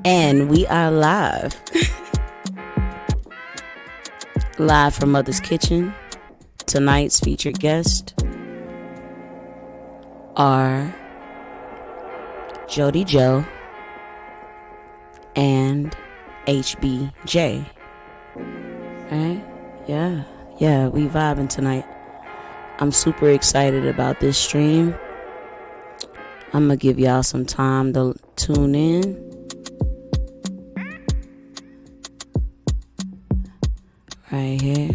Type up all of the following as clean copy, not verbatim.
And we are live. Live from Mother's Kitchen. Tonight's featured guests are Jodye Joe and HBJ. Right? Yeah, we vibing tonight. I'm super excited about this stream. I'm gonna give y'all some time to tune in. Right here.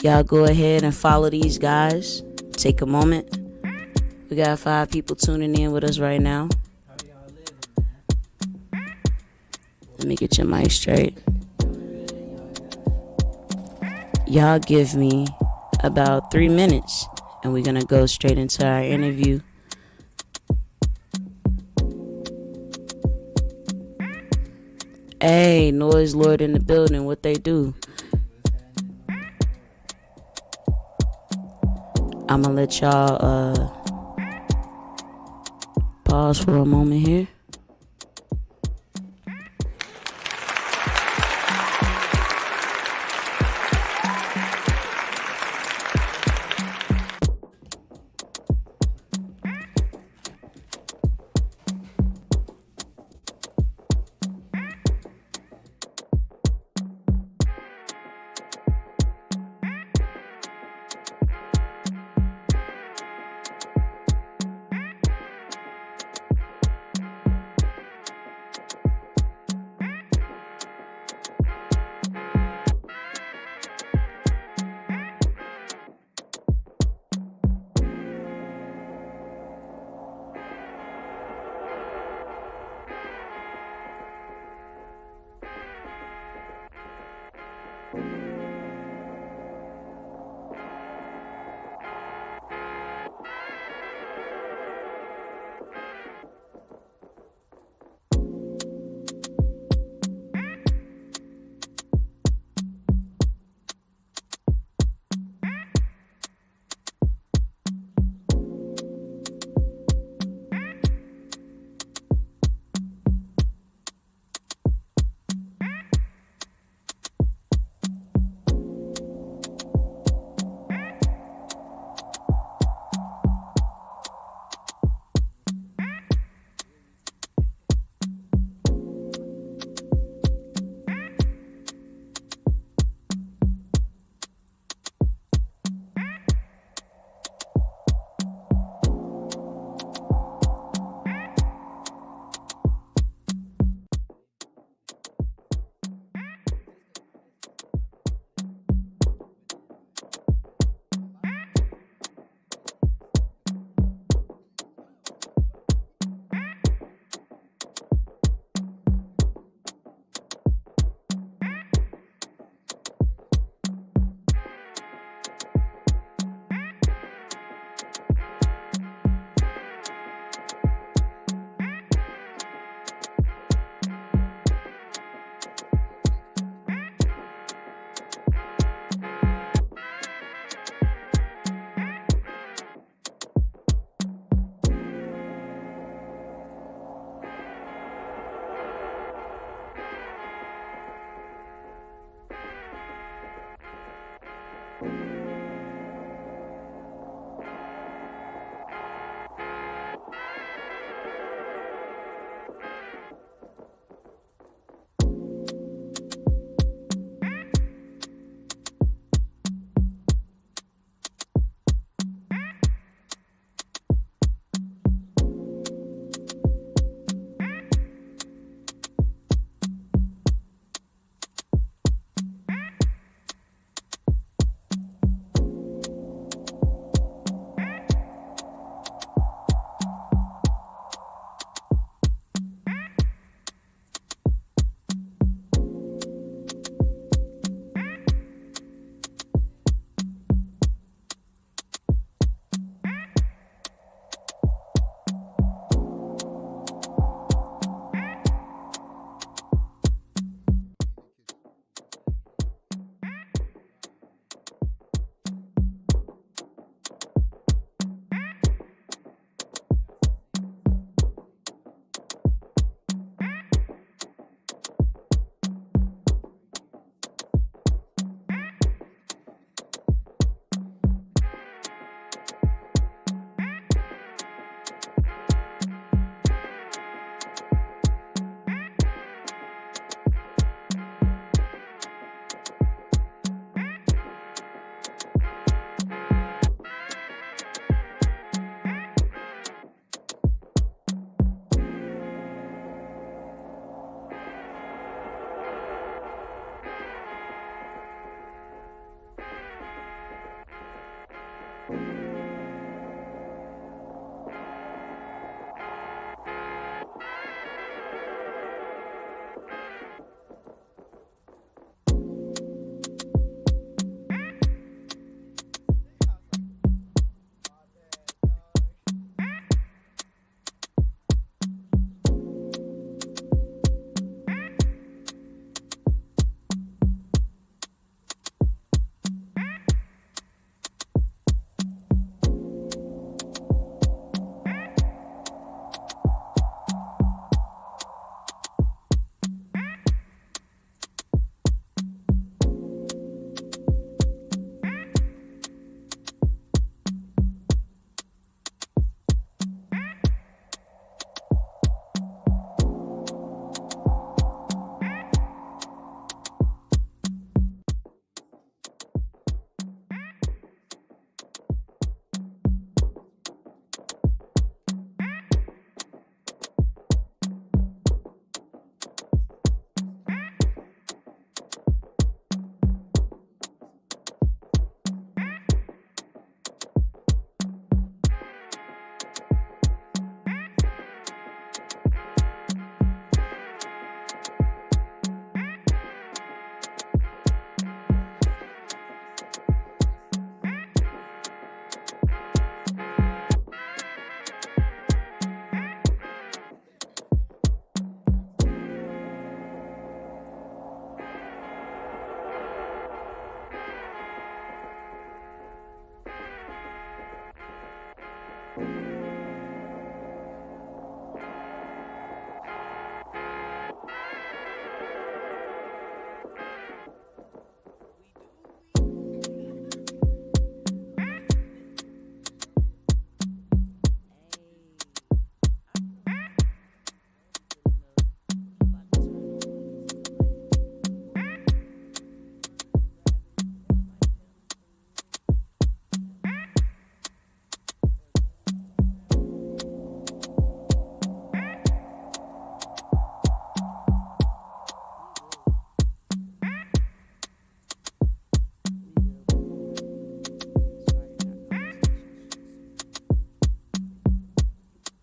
Y'all go ahead and follow these guys. Take a moment. We got 5 people tuning in with us right now. Let me get your mic straight. Y'all give me about 3 minutes and we're gonna go straight into our interview. Hey, Noise Lord in the building, what they do? I'ma let y'all pause for a moment here.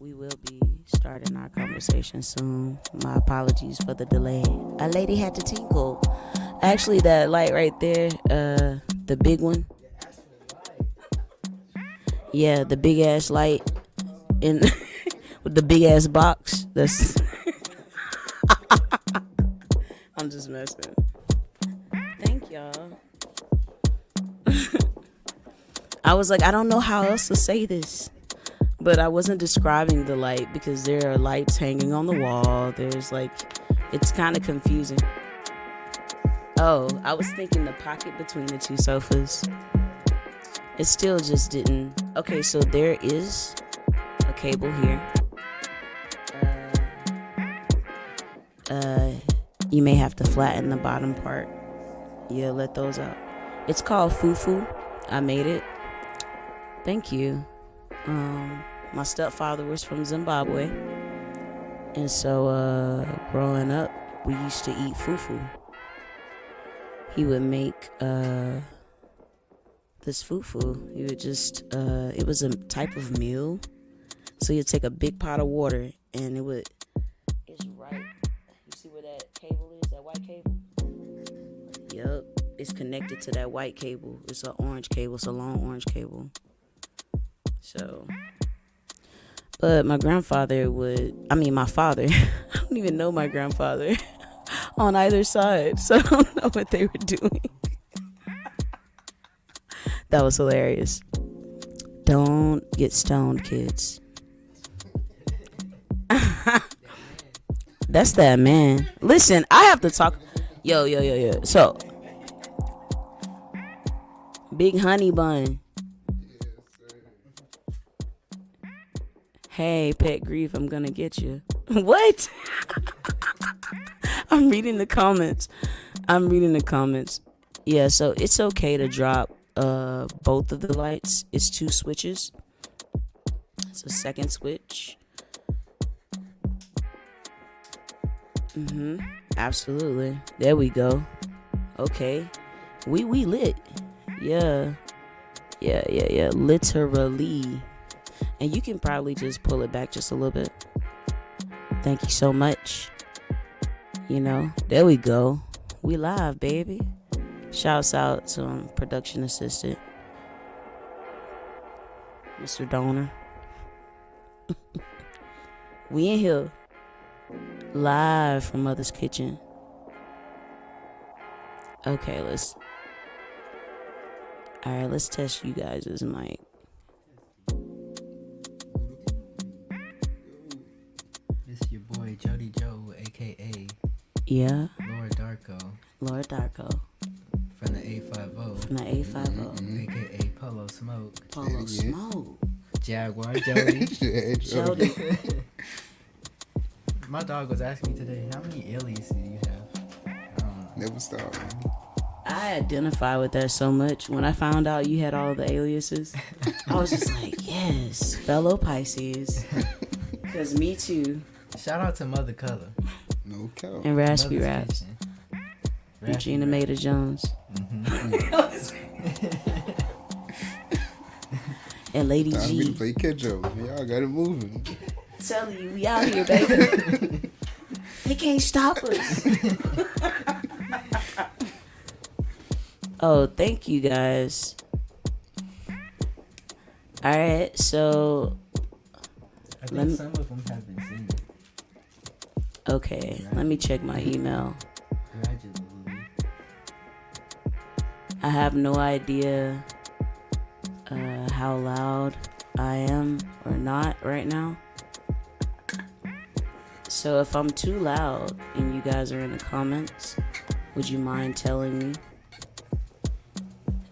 We will be starting our conversation soon. My apologies for the delay. A lady had to tinkle. Actually, that light right there, the big one. Yeah, the big ass light in with the big ass box. That's. I'm just messing. Thank y'all. I was like, I don't know how else to say this. But I wasn't describing the light because there are lights hanging on the wall. There's like, it's kind of confusing. Oh, I was thinking the pocket between the two sofas. It still just didn't. Okay, so there is a cable here. You may have to flatten the bottom part. Yeah, let those out. It's called fufu. I made it. Thank you. My stepfather was from Zimbabwe, and so growing up we used to eat fufu. He would make this fufu. He would just it was a type of meal, so you'd take a big pot of water and it's right, you see where that cable is, that white cable? Yup, it's connected to that white cable. It's an orange cable. It's a long orange cable. So, but my father, I don't even know my grandfather on either side, so I don't know what they were doing. That was hilarious. Don't get stoned, kids. That's that man. Listen, I have to talk. Yo. So, Big Honey Bun. Hey, Pet Grief, I'm gonna get you. What? I'm reading the comments. Yeah, so it's okay to drop both of the lights. It's 2 switches. It's a second switch. Absolutely. There we go. Okay. We lit. Yeah. Literally. And you can probably just pull it back just a little bit. Thank you so much. There we go. We live, baby. Shouts out to production assistant, Mr. Donor. We in here. Live from Mother's Kitchen. Okay, let's test you guys' mic. It's your boy Jodye Joe, aka Lord Darko. From the A50. Aka Polo Smoke. Smoke. Jaguar Jody. My dog was asking me today, how many aliases do you have? Never stop. I identify with that so much. When I found out you had all the aliases, I was just like, yes, fellow Pisces. Because me too. Shout out to Mother Color. No count. And Raspy Raps. Regina Maida Jones. And Lady Time G. to play catch up. Y'all got it moving. Telling you, we out here, baby. They can't stop us. Oh, thank you guys. All right, so I think some of them have been seen. Okay, let me check my email. Gradually. I have no idea how loud I am or not right now. So if I'm too loud and you guys are in the comments, would you mind telling me?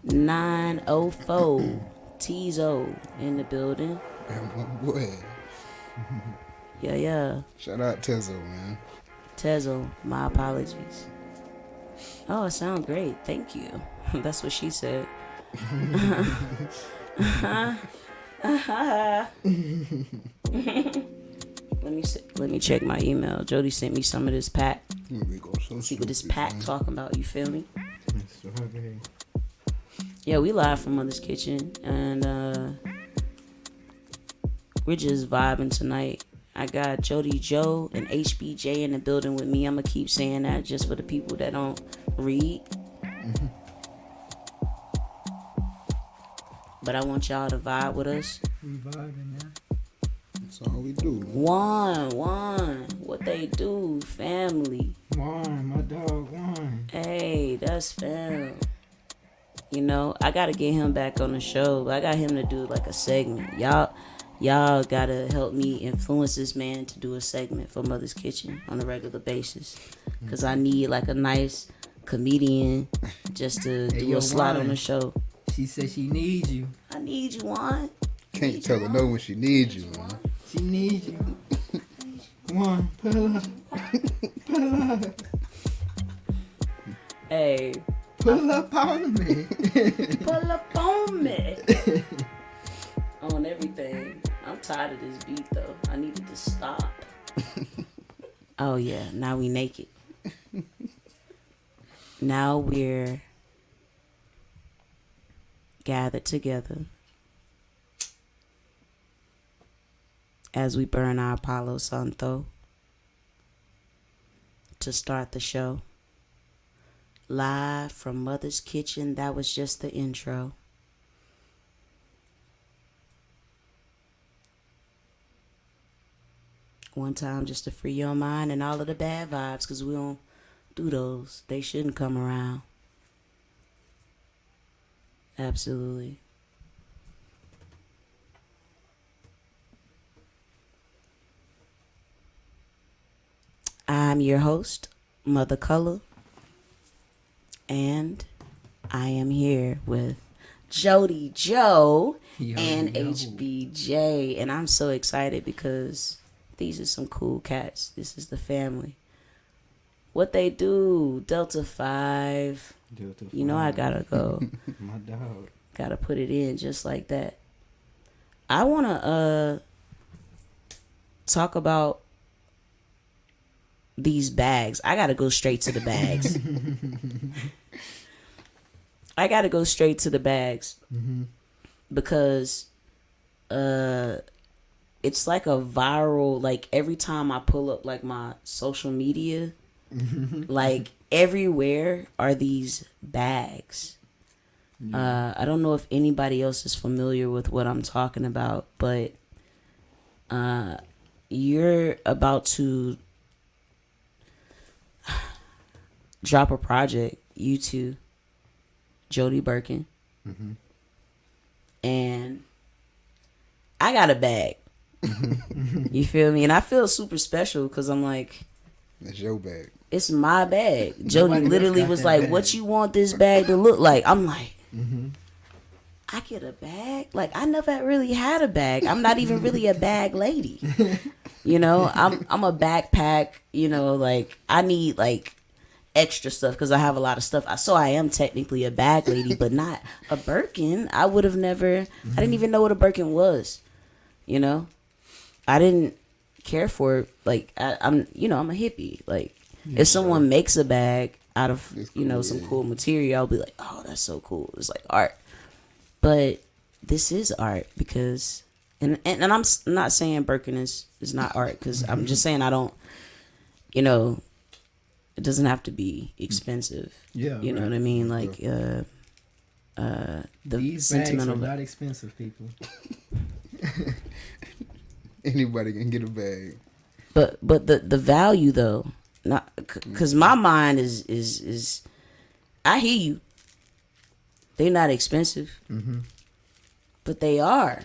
904 Tizo in the building. And my boy. Yeah. Shout out Tezo, man. Tezo, my apologies. Oh, it sounds great. Thank you. That's what she said. Let me check my email. Jody sent me some of this pack. See what this pack talking about. You feel me? Yeah, we live from Mother's Kitchen, and we're just vibing tonight. I got Jodye Joe and HBJ in the building with me. I'm gonna keep saying that just for the people that don't read. Mm-hmm. But I want y'all to vibe with us. We vibing now. That's all we do. One. What they do, family. One, my dog, one. Hey, that's fam. You know, I gotta get him back on the show. I got him to do like a segment. Y'all gotta help me influence this man to do a segment for Mother's Kitchen on a regular basis. Cause I need like a nice comedian just to do a slot on the show. She said she needs you. I need you, Juan. Can't tell her no when she needs you, man. She needs you. One, pull up. Pull up. Hey. Pull up on me. Pull up on me. On everything. I'm tired of this beat though. I needed to stop. Oh yeah, now we naked. Now we're gathered together as we burn our Palo Santo to start the show. Live from Mother's Kitchen. That was just the intro. One time just to free your mind and all of the bad vibes, because we don't do those. They shouldn't come around. Absolutely. I'm your host, Mother Color, and I am here with Jodye Joe and HBJ, and I'm so excited because these are some cool cats. This is the family. What they do, Delta 5. You know I gotta go. My dog. Gotta put it in just like that. I wanna talk about these bags. I gotta go straight to the bags. Mm-hmm. Because it's like a viral, like every time I pull up like my social media, like everywhere are these bags. I don't know if anybody else is familiar with what I'm talking about, but you're about to drop a project, you two, Jodye Birkin, and I got a bag. You feel me? And I feel super special because I'm like, that's your bag. It's my bag. Jodye literally was like, bag. What you want this bag to look like? I'm like, I get a bag? Like, I never really had a bag. I'm not even really a bag lady. You know, I'm a backpack, you know, like I need like extra stuff because I have a lot of stuff. So I am technically a bag lady, but not a Birkin. I would have never, I didn't even know what a Birkin was, you know? I didn't care for it. Like, I'm a hippie. Like, if someone makes a bag out of, you know, some cool material, I'll be like, oh, that's so cool. It's like art. But this is art because, and I'm not saying Birkin is not art because I'm just saying I don't, you know, it doesn't have to be expensive. Yeah. You know what I mean? Like, these sentimental bags are not expensive, people. Anybody can get a bag. But the value though, not because my mind is I hear you. They're not expensive, but they are.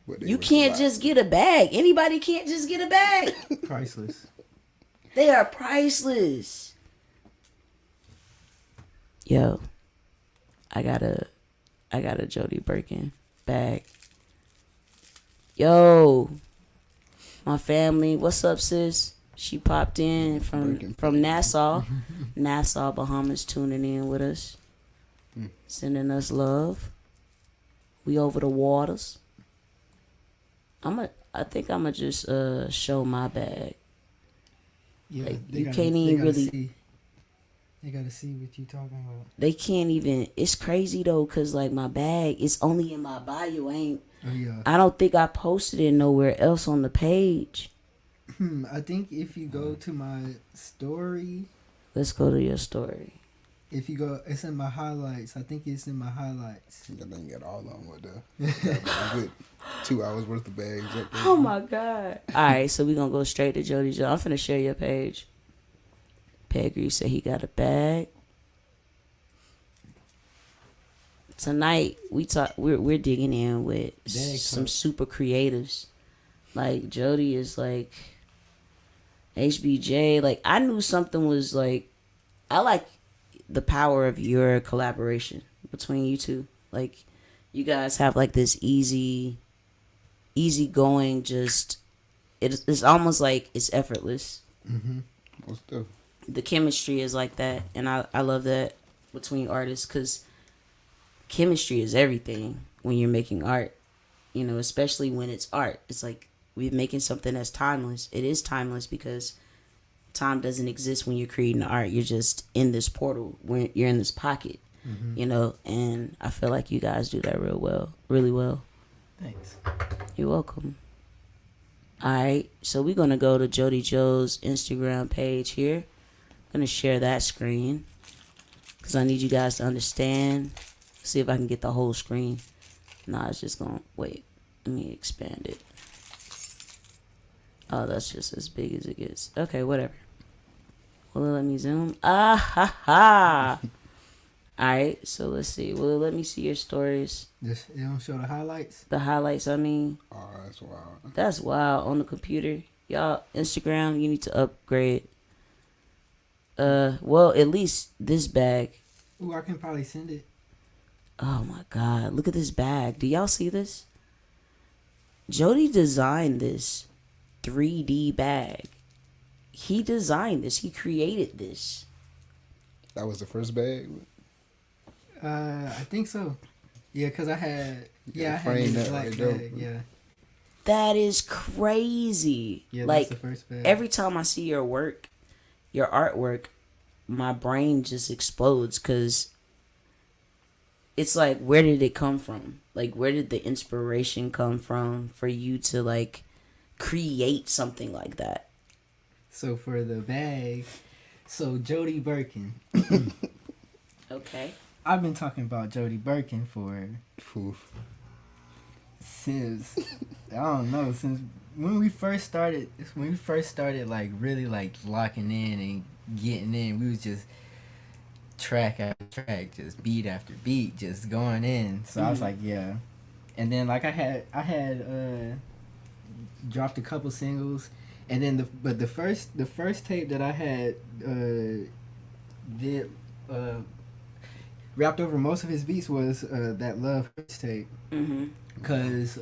But they You worth a can't lot. just get a bag. Anybody can't just get a bag. Priceless. They are priceless. Yo, I got a Jodye Birkin bag. Yo, my family, what's up, sis? She popped in from Nassau, Nassau, Bahamas, tuning in with us, sending us love. We over the waters. I think I'ma just show my bag. Yeah, Like, they you gotta, can't they even gotta really. see. They gotta see what you talking about. They can't even. It's crazy though, cause like my bag is only in my bio. Oh yeah. I don't think I posted it nowhere else on the page. I think if you go to my story, Let's go to your story. if you go, it's in my highlights. I think it's in my highlights. That thing got all of them with got a good 2 hours worth of bags up there. Oh my god! All right, so we gonna go straight to Jody Joe. I'm finna share your page. Peggy said he got a bag. Tonight we're digging in with some super creatives. Like Jody is like HBJ. Like I knew something was like. I like the power of your collaboration between you two. Like you guys have like this easy going. Just it's almost like it's effortless. Mm-hmm. Most stuff. The chemistry is like that, and I love that between artists because chemistry is everything when you're making art, you know, especially when it's art. It's like we're making something that's timeless. It is timeless because time doesn't exist when you're creating art. You're just in this portal when you're in this pocket, you know, and I feel like you guys do that really well. Thanks. You're welcome. All right, so we're gonna go to Jody Joe's Instagram page here. I'm gonna share that screen because I need you guys to understand. See if I can get the whole screen. Nah, it's just gonna wait. Let me expand it. Oh, that's just as big as it gets. Okay, whatever. Will it let me zoom? Ah ha ha. Alright, so let's see. Will it let me see your stories? This it don't show the highlights. The highlights, I mean. Oh, that's wild. That's wild on the computer. Y'all, Instagram, you need to upgrade. Well, at least this bag. Ooh, I can probably send it. Oh my god, look at this bag. Do y'all see this? Jody designed this 3D bag. He designed this. He created this. That was the first bag. I think so. Yeah, cause I had I had frame the that black right there. bag. Yeah. That is crazy. Yeah, like that's the first bag. every time I see your work, your artwork, my brain just explodes because it's like, where did it come from? Like, where did the inspiration come from for you to like create something like that? So for the bag, so Jodye Birkin. Okay. I've been talking about Jodye Birkin for Oof. since I don't know, since when we first started like really like locking in and getting in. We was just track after track, just beat after beat, just going in. So I was like, yeah. And then like I had dropped a couple singles, and then the first tape that I had did wrapped over most of his beats was that Love Hurts tape. Cause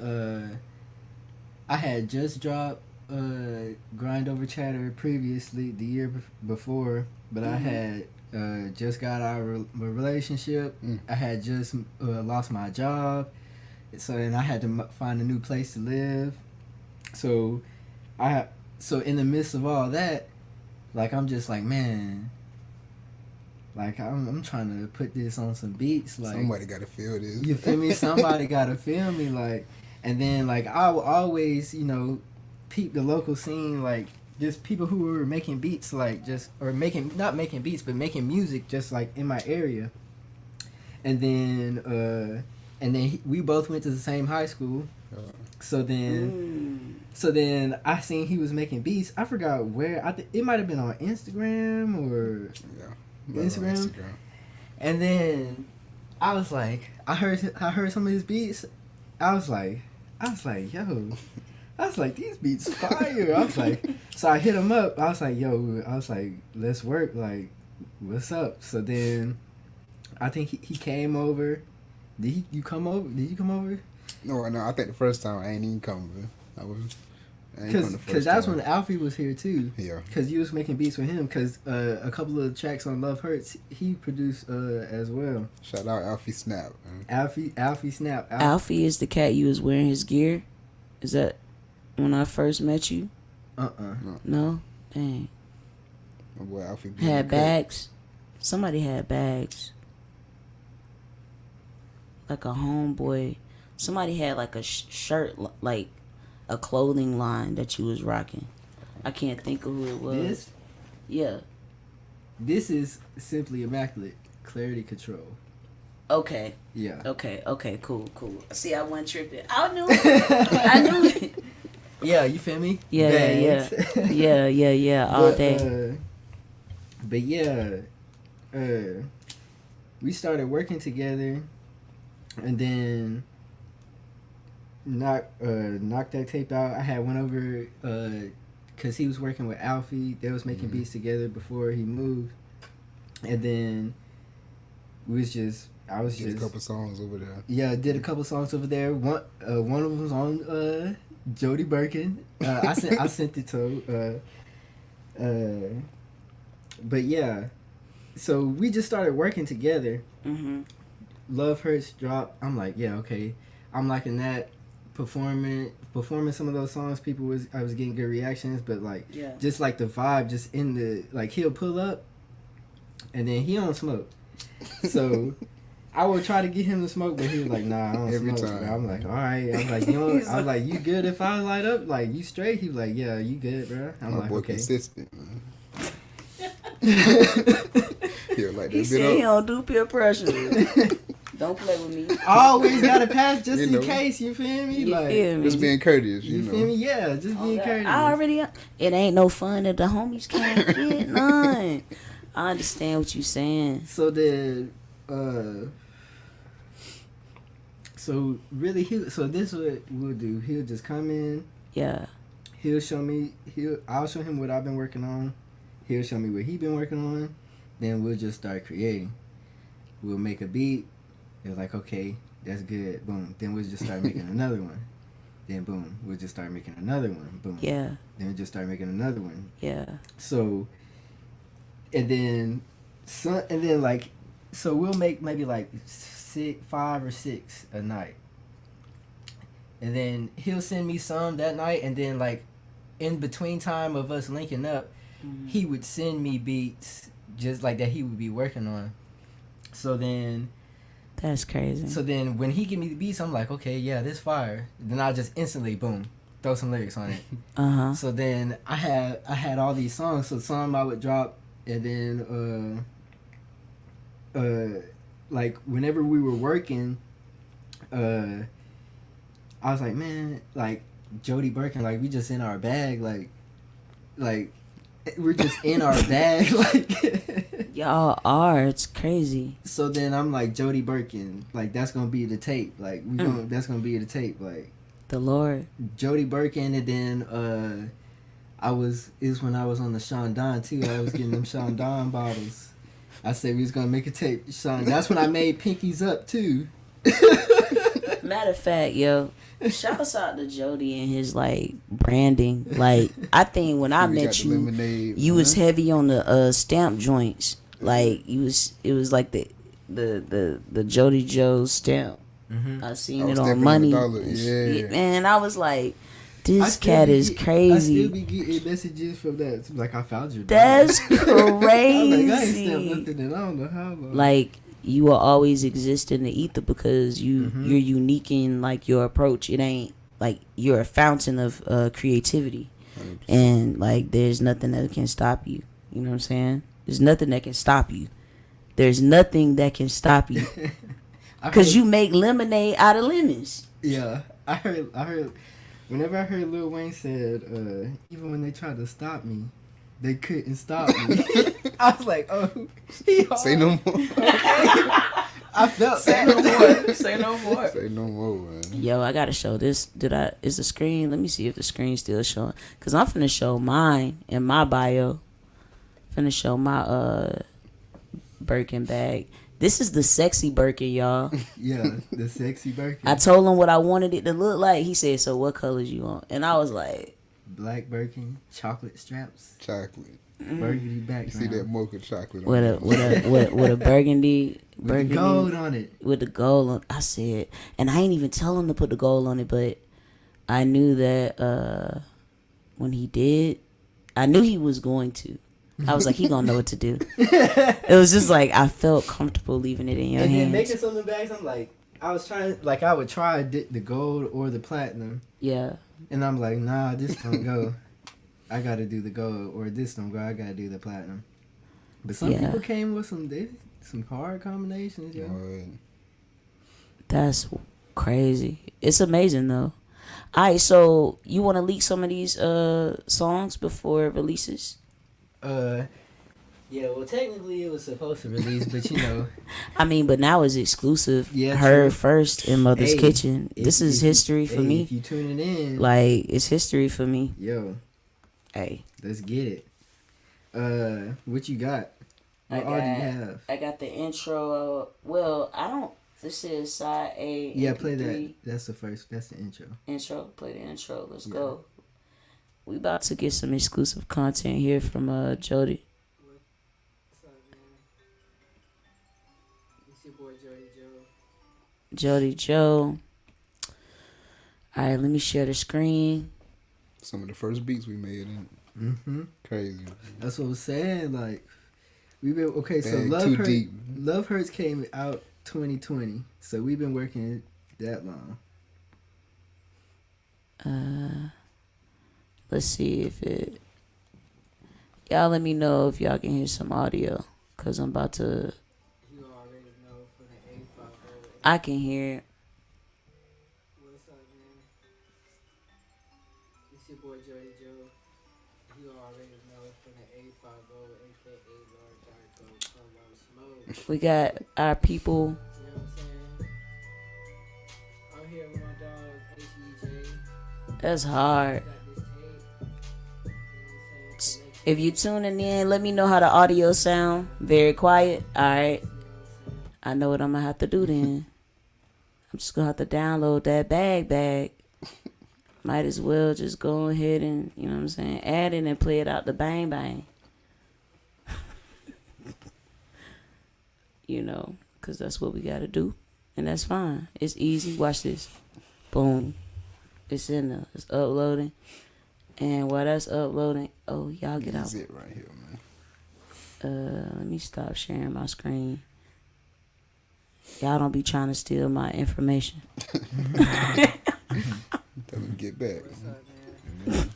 I had just dropped Grind Over Chatter previously the year before, but I had just got out of a relationship. I had just lost my job, so then I had to find a new place to live. So in the midst of all that, like I'm just like, man, like I'm trying to put this on some beats. Like Somebody got to feel this. you feel me? Somebody gotta feel me. Like, and then like I will always, you know, peep the local scene, like just people who were making beats, like just or not making beats, but making music, just like in my area. And then we both went to the same high school. So then I seen he was making beats. I forgot where. It might have been on Instagram or Instagram. And then I was like, I heard some of his beats. I was like, I was like, yo. I was like, these beats fire. I was like, so I hit him up. I was like, yo, I was like, let's work. Like, what's up? So then I think he came over. Did you come over? No, I think the first time I ain't even coming. Because that's when Alfie was here too. Yeah. Because you was making beats with him. Because a couple of tracks on Love Hurts, he produced as well. Shout out Alfie Snap. Man. Alfie Snap. Alfie is the cat you was wearing his gear? Is that when I first met you? No? Dang. My boy Alfie had bags. Somebody had bags. Like a homeboy. Somebody had like a shirt, like a clothing line that you was rocking. I can't think of who it was. This? Yeah. This is Simply Immaculate. Clarity Control. Okay. Yeah. Okay, cool. See, I wasn't tripping. I knew it. Yeah, you feel me? Yeah, all day. But yeah, we started working together, and then knocked that tape out. I had went over because he was working with Alfie. They was making beats together before he moved, and then I was did just a couple songs over there. Yeah, did a couple songs over there. One of them was on Jodye Birkin. I sent it to but yeah, so we just started working together. Love Hurts dropped. I'm like, yeah, okay. I'm liking that. Performing some of those songs, I was getting good reactions, but like, just like the vibe, just in the like, he'll pull up, and then he don't smoke, so I would try to get him to smoke, but he was like, nah, I don't Every smoke. time. I'm like, all right. I'm like, you know, I was like, you good if I light up? Like, you straight? He was like, yeah, you good, bro? I'm My like, boy okay. consistent, man. Like he said he don't do peer pressure. Don't play with me. I always gotta pass just You in know. case. You feel me? You Like, feel me? Just being courteous, you you know. feel me? Yeah, just being courteous. I already. It ain't no fun if the homies can't get none. I understand what you saying. So then, so really, so this is what we'll do. He'll just come in. Yeah. He'll show me. I'll show him what I've been working on. He'll show me what he been working on. Then we'll just start creating. We'll make a beat. They're like, okay, that's good. Boom. Then we'll just start making another one. Then boom, we'll just start making another one. Boom. Yeah. Then we'll just start making another one. Yeah. So, and then like, so we'll make maybe like 5 or 6 a night. And then he'll send me some that night, and then like in between time of us linking up, he would send me beats just like that he would be working on. So then that's crazy. So then when he give me the beats, I'm like, okay, yeah, this fire. Then I'll just instantly boom, throw some lyrics on it. So then I had all these songs. So some I would drop, and then like whenever we were working, I was like, man, like Jodye Birkin, like we just in our bag, like we're just in our bag, like y'all are. It's crazy. So then I'm like, Jodye Birkin, like that's gonna be the tape, like that's gonna be the tape, like the Lord. Jodye Birkin, and then it was when I was on the Sean Don too. I was getting them Sean Don bottles. I said we was gonna make a tape, Sean. That's when I made Pinkies Up too. Matter of fact, yo, shouts out to Jodye and his like branding. Like I think when I met you, you was heavy on the stamp joints. Like it was like the Jodye Joe stamp. I seen it on Money. Yeah. Man, I was like, this cat is crazy. I still be getting messages from that. Like I found your. That's crazy. I was like, I ain't stamped nothing, and I don't know how long. Like you will always exist in the ether because you're unique in like your approach. It ain't like you're a fountain of creativity, 100%. And like there's nothing that can stop you. You know what I'm saying? There's nothing that can stop you. There's nothing that can stop you because you make lemonade out of lemons. Yeah, I heard. Whenever I heard Lil Wayne said, even when they tried to stop me, they couldn't stop me. I was like, oh, say no more. I felt Say no more. Say no more. Say no more, man. Yo, I gotta show this. Is the screen? Let me see if the screen's still showing. Cause I'm finna show mine in my bio. Finna show my Birkin bag. This is the sexy Birkin, y'all. Yeah, the sexy Birkin. I told him what I wanted it to look like. He said, "So what colors you want?" And I was like, "Black Birkin, chocolate straps, Chocolate. burgundy background." See that mocha chocolate with on a burgundy with the gold on it. With the gold on. I said, and I ain't even tell him to put the gold on it, but I knew that when he did, I knew he was going to. I was like, he gonna know what to do. It was just like I felt comfortable leaving it in your hands. And then making some of the bags, I'm like, I would try the gold or the platinum. Yeah. And I'm like, nah, this don't go. I gotta do the gold, or this don't go. I gotta do the platinum. But some people came with some hard combinations, yo. That's crazy. It's amazing though. All right, so you want to leak some of these songs before it releases? Yeah, well, technically it was supposed to release, but you know. I mean, but now it's exclusive. Yeah, Heard true. First in Mother's Kitchen. This is history for me. If you tuning in. Like, it's history for me. Yo. Hey. Let's get it. What you got? What all do you have? I got the intro. Well, I don't. This is side A. Yeah, play that. That's the first. That's the intro. Intro. Play the intro. Let's go. We about to get some exclusive content here from Jodye. What's up, man? It's your boy Jodye Joe. All right, let me share the screen. Some of the first beats we made, crazy. That's what I'm saying. Like, we've been so Love Hurts came out 2020, so we've been working that long. Let's see if it. Y'all let me know if y'all can hear some audio, cause I'm about to. You already know for the A5. I can hear. What's up, man? It's your boy Jodye Joe. You already know for the A50, aka Lord Darko, Polo Smoke. We got our people. You know what I'm saying? I'm here with my dog HBJ. That's hard. If you tuning in, let me know how the audio sound. Very quiet. All right. I know what I'm gonna have to do then. I'm just gonna have to download that bag. Might as well just go ahead and, you know what I'm saying, add it and play it out the bang. You know, because that's what we gotta do. And that's fine. It's easy. Watch this. Boom. It's in there. It's uploading. And while that's uploading, y'all get out. That's it right here, man. Let me stop sharing my screen. Y'all don't be trying to steal my information. Tell them get back. What's up, man?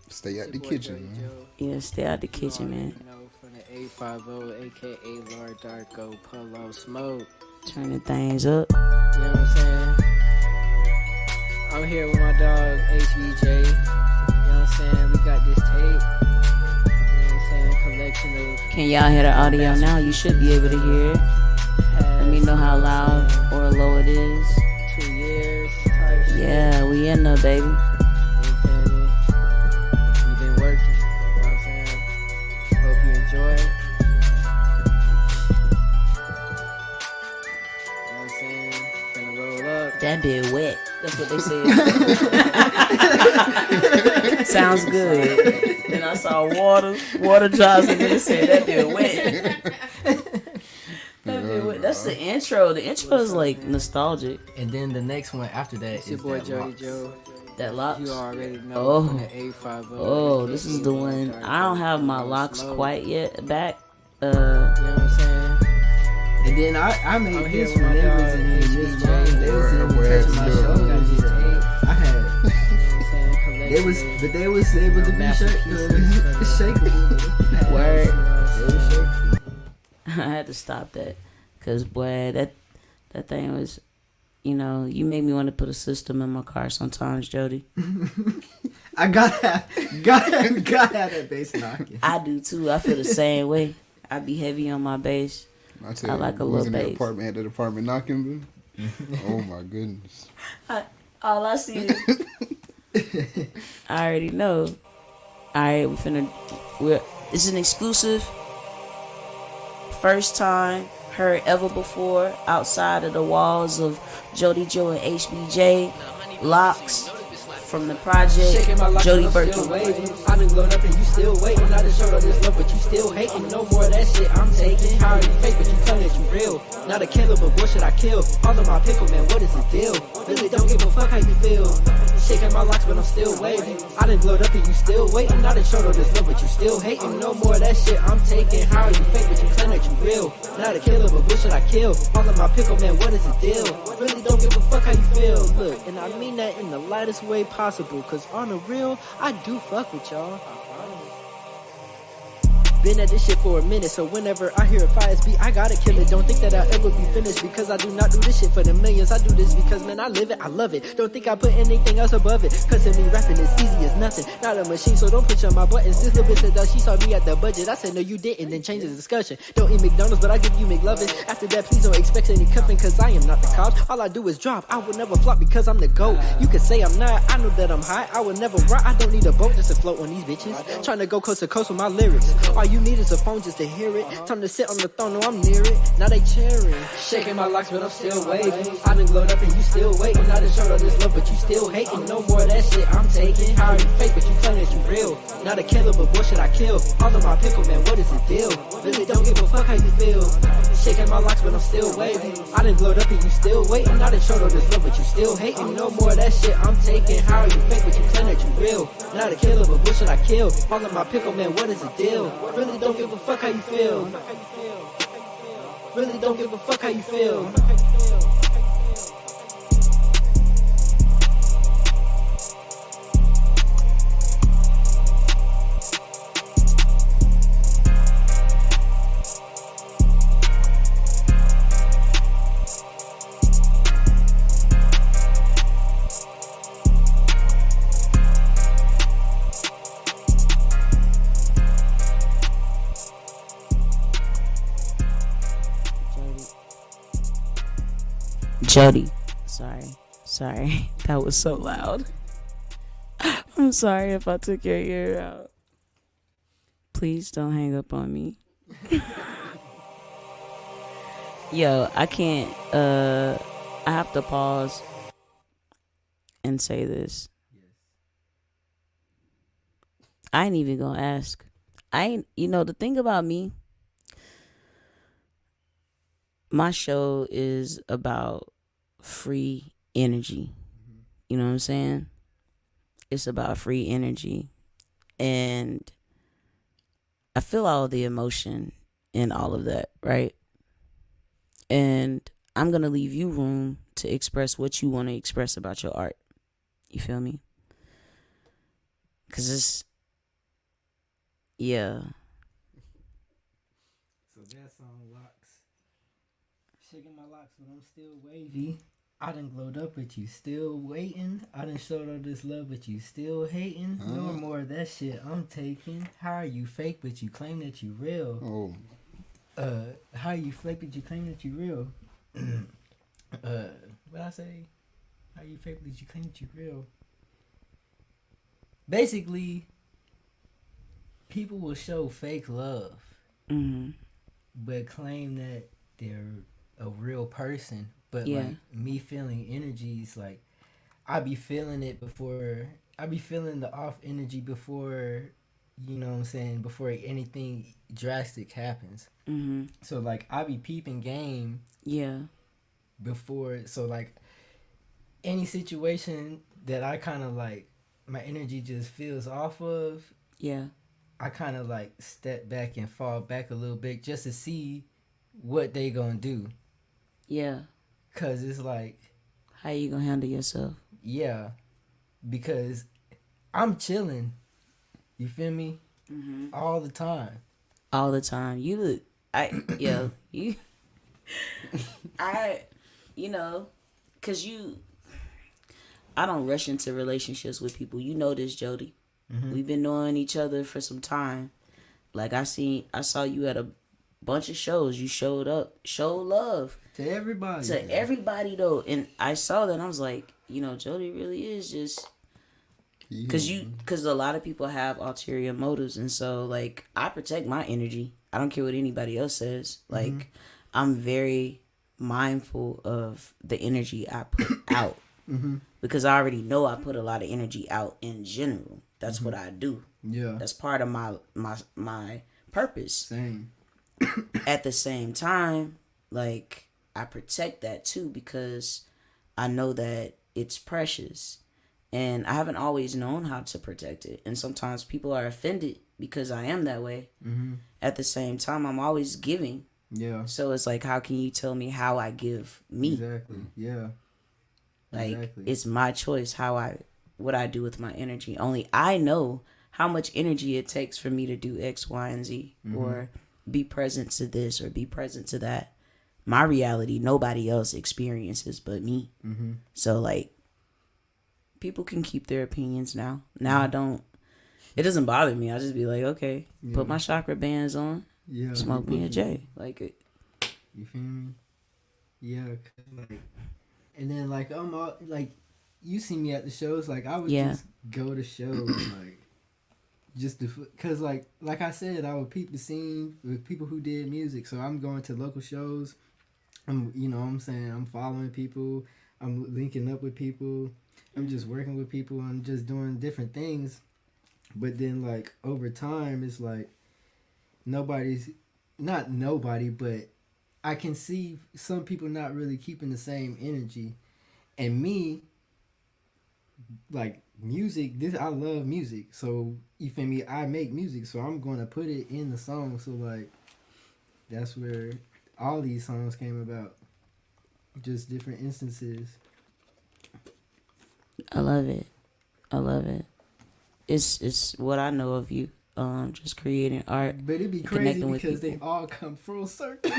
Stay out the kitchen, man. Yeah, stay out the kitchen, man. From the A50, aka Lord Darko, Polo Smoke. Turning things up. You know what I'm saying? I'm here with my dog HBJ. You know what I'm saying? We got this tape. You know what I'm saying? Collection of. Can y'all hear the audio now? You should be able to hear it. Let me know how loud or low it is. 2 years type shit. Yeah, we in there, baby. You know what I'm saying? We've been working. You know what I'm saying? Hope you enjoy. You know what I'm saying? Finna roll up. That bit wet. That's what they said. Sounds good. Then I saw water drops, and then it said that bit wet. That bit wet. That's the intro. The intro is like nostalgic. And then the next one after that is your boy Jodye Joe. That locks. You already know from the A50. Oh, this is the one. I don't have my locks quite yet back. You know what I'm saying? And then I made this when they was in HBJ. They was in touching my shoulder. I had. They was able to be shakeable. Word. I had to stop that, cause boy, that thing was, you know, you made me want to put a system in my car sometimes, Jodye. I gotta have that bass knocking. I do too. I feel the same way. I be heavy on my bass. I tell I you, like a we was little in the bass. apartment, had that apartment knocking. Oh my goodness. All I see is I already know. Alright, it's an exclusive. First time heard ever before outside of the walls of Jodye Joe and HBJ. Locks from the project. Jodye Birkin. I done glowed up and you still waiting. I done showed all this love, but you still hating. No more of that shit I'm taking. How are you fake, but you claim that you real? Not a killer, but what should I kill? All of my pickle, man, what is the deal? Really don't give a fuck how you feel. Shaking my locks, but I'm still waving. I done glowed up and you still waiting. I done showed all this love, but you still hating. No more of that shit I'm taking. How are you fake, but you claim that you real? Not a killer, but what should I kill? All of my pickle, man, what is the deal? Really don't give a fuck how you feel. Look, and I mean that in the lightest way possible, cause on the real, I do fuck with y'all. Been at this shit for a minute, so whenever I hear a fire beat, I gotta kill it. Don't think that I'll ever be finished, because I do not do this shit for the millions. I do this because, man, I live it, I love it. Don't think I put anything else above it, cause to me rapping is easy as nothing. Not a machine, so don't push on my buttons. This little bitch said that she saw me at the budget. I said no you didn't, then change the discussion. Don't eat McDonald's, but I give you McLovin. After that, please don't expect any cuffing, cause I am not the cops. All I do is drop, I will never flop because I'm the GOAT. You can say I'm not, I know that I'm high. I will never rock, I don't need a boat just to float on these bitches. Trying to go coast to coast with my lyrics. All you need is a phone just to hear it. Time to sit on the throne, no, I'm near it. Now they cheering. Shaking my locks, but I'm still waving. I done glowed up and you still waiting. I done showed all this love, but you still hating. No more of that shit I'm taking. How are you fake, but you claim that you real? Not a killer, but what should I kill? All of my pickle, man, what is the deal? Really don't give a fuck how you feel. Shaking my locks, but I'm still waving. I done glowed up and you still waiting. I done showed all this love, but you still hating. No more of that shit I'm taking. How are you fake, but you claim that you real? Not a killer, but what should I kill? All of my pickle, man, what is the deal? Really don't give a fuck how you feel. Really don't give a fuck how you feel. Jodye. Sorry. That was so loud. I'm sorry if I took your ear out. Please don't hang up on me. Yo, I can't, I have to pause and say this. I ain't even gonna ask. The thing about me, my show is about free energy. You know what I'm saying? It's about free energy. And I feel all the emotion and all of that, right? And I'm going to leave you room to express what you want to express about your art. You feel me? Because it's, yeah. So that song, Locks. Shaking my locks, but I'm still wavy. I done glowed up, but you still waiting. I done showed all this love, but you still hating. No more of that shit I'm taking. How are you fake, but you claim that you real? How are you fake, but you claim that you real? What I say? How you fake, but you claim that you real? Basically, people will show fake love, but claim that they're a real person. But like me feeling energies, like I be feeling it before. I be feeling the off energy before, you know what I'm saying, before anything drastic happens. So like I be peeping game. Yeah. Before, so like any situation that I kind of like my energy just feels off of. Yeah. I kind of like step back and fall back a little bit just to see what they gonna do. Yeah. Cause it's like, how you gonna handle yourself? Yeah, because I'm chilling. You feel me? All the time. All the time. You look, I don't rush into relationships with people. You know this, Jodye. We've been knowing each other for some time. Like I saw you at a bunch of shows. You showed up, show love to everybody. to everybody though, and I saw that and I was like, Jodye really is just because a lot of people have ulterior motives, and so like I protect my energy. I don't care what anybody else says. Like I'm very mindful of the energy I put out because I already know I put a lot of energy out in general. That's what I do. Yeah, that's part of my purpose. Same. At the same time, like I protect that too because I know that it's precious, and I haven't always known how to protect it. And sometimes people are offended because I am that way. At the same time, I'm always giving. Yeah. So it's like, how can you tell me how I give me? Exactly. Yeah. Like it's my choice what I do with my energy. Only I know how much energy it takes for me to do X, Y, and Z, or be present to this or be present to that. My reality, nobody else experiences but me. So like, people can keep their opinions now. I don't. It doesn't bother me. I just be like, okay, put my chakra bands on. Yeah. Smoke me a J. Like it. You feel me? Yeah. Like, and then like I'm all like, you see me at the shows. Like I would just go to shows like. Just because, like I said, I would peep the scene with people who did music. So I'm going to local shows. I'm saying I'm following people. I'm linking up with people. I'm just working with people. I'm just doing different things. But then, like, over time, it's like not nobody, but I can see some people not really keeping the same energy. And me, like, music, I love music. So, you feel me? I make music, so I'm going to put it in the song. So, like, that's where all these songs came about. Just different instances. I love it. It's what I know of you. Just creating art. But it'd be crazy because they all come full circle.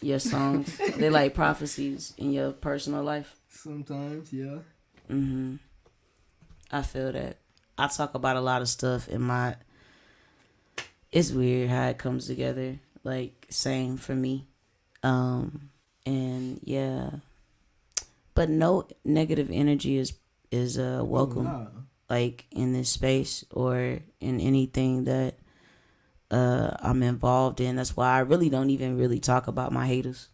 Your songs, they like prophecies in your personal life. Sometimes, yeah. I feel that. I talk about a lot of stuff in my. It's weird how it comes together. Like same for me, and yeah. But no negative energy is welcome. Oh, no. Like in this space or in anything that I'm involved in. That's why I really don't even really talk about my haters.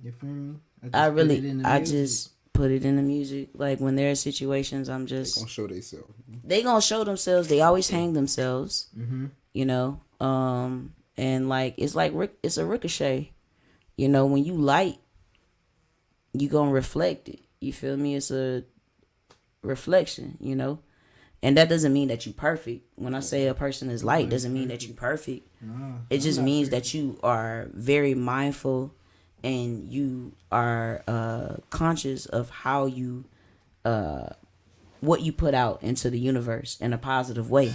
You feel me? I just put it in the music. Like when there are situations, I'm just they gonna show themselves. They gonna show themselves. They always hang themselves. You know, and like it's a ricochet. You know, when you light, you gonna reflect it. You feel me? It's a reflection. You know. And that doesn't mean that you perfect. When I say a person is light, doesn't mean that you perfect. No, it just means that you are very mindful and you are conscious of how you, what you put out into the universe in a positive way.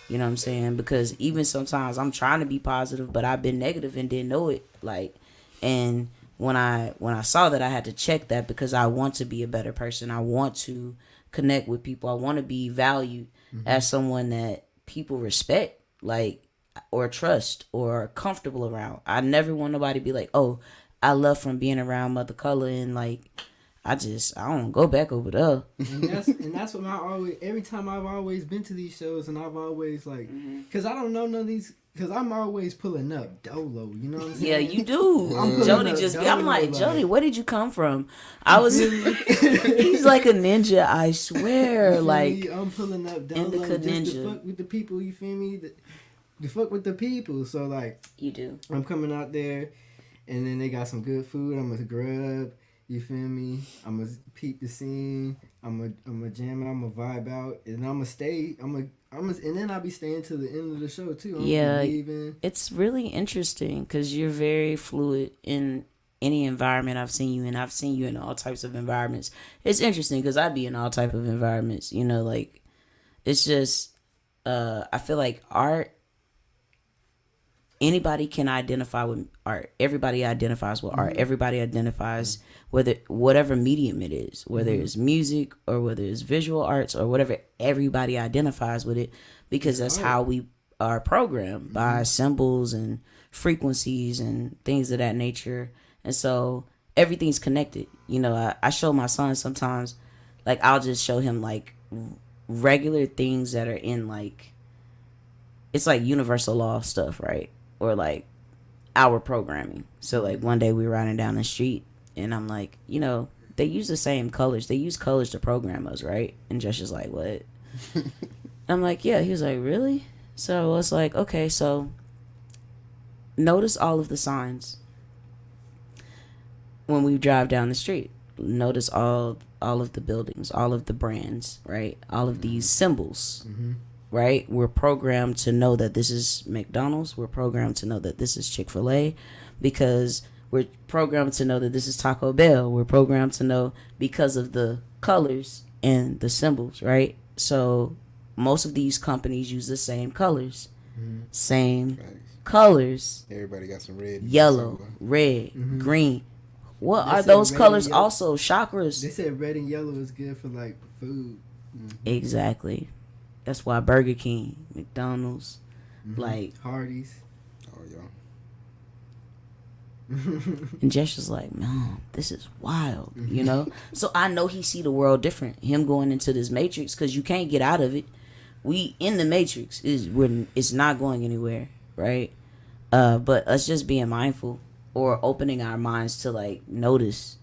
You know what I'm saying? Because even sometimes I'm trying to be positive, but I've been negative and didn't know it. Like, and when I saw that, I had to check that because I want to be a better person. I want to connect with people. I want to be valued as someone that people respect, like, or trust or are comfortable around. I never want nobody to be like, oh, I love from being around Mother Color and like I don't go back over there. And that's what every time I've always been to these shows and I've always like, cause I don't know none of these, cause I'm always pulling up dolo, you know what I'm saying? Yeah, you do. Jodye I'm like, Jodye, where did you come from? I was, he's like a ninja, I swear. Like, I'm pulling up dolo Indica just ninja. to fuck with the people, you feel me? To fuck with the people. So like, you do. I'm coming out there and then they got some good food. I'm gonna grub. You feel me? I'm gonna peep the scene. I'm gonna jam out. I'm gonna vibe out, and I'm gonna stay. and then I'll be staying till the end of the show too. It's really interesting because you're very fluid in any environment I've seen you in. I've seen you in all types of environments. It's interesting because I be in all type of environments. You know, like it's just I feel like art. Anybody can identify with art. Everybody identifies with art. Everybody identifies whatever medium it is, whether it's music or whether it's visual arts or whatever. Everybody identifies with it because that's how we are programmed by symbols and frequencies and things of that nature. And so everything's connected. You know, I show my son sometimes, like I'll just show him like regular things that are in like, it's like universal law stuff, right? Or like our programming. So like one day we were riding down the street and I'm like, you know, they use the same colors. They use colors to program us, right? And Josh is like, what? I'm like, yeah. He was like, really? So it's like, okay, so notice all of the signs when we drive down the street. Notice all of the buildings, all of the brands, right? All of these symbols, right? We're programmed to know that this is McDonald's. We're programmed to know that this is Chick-fil-A because we're programmed to know that this is Taco Bell. We're programmed to know because of the colors and the symbols, right? So most of these companies use the same colors, same colors. Everybody got some red, yellow, red, green. What They are said those red colors and yellow. also? Chakras. They said red and yellow is good for like food. Exactly. That's why Burger King, McDonald's, like, Hardee's. Oh, yo. and Jess was like, "Mom, this is wild," you know. So I know he see the world different. Him going into this matrix because you can't get out of it. We in the matrix is when it's not going anywhere, right? But us just being mindful or opening our minds to like notice,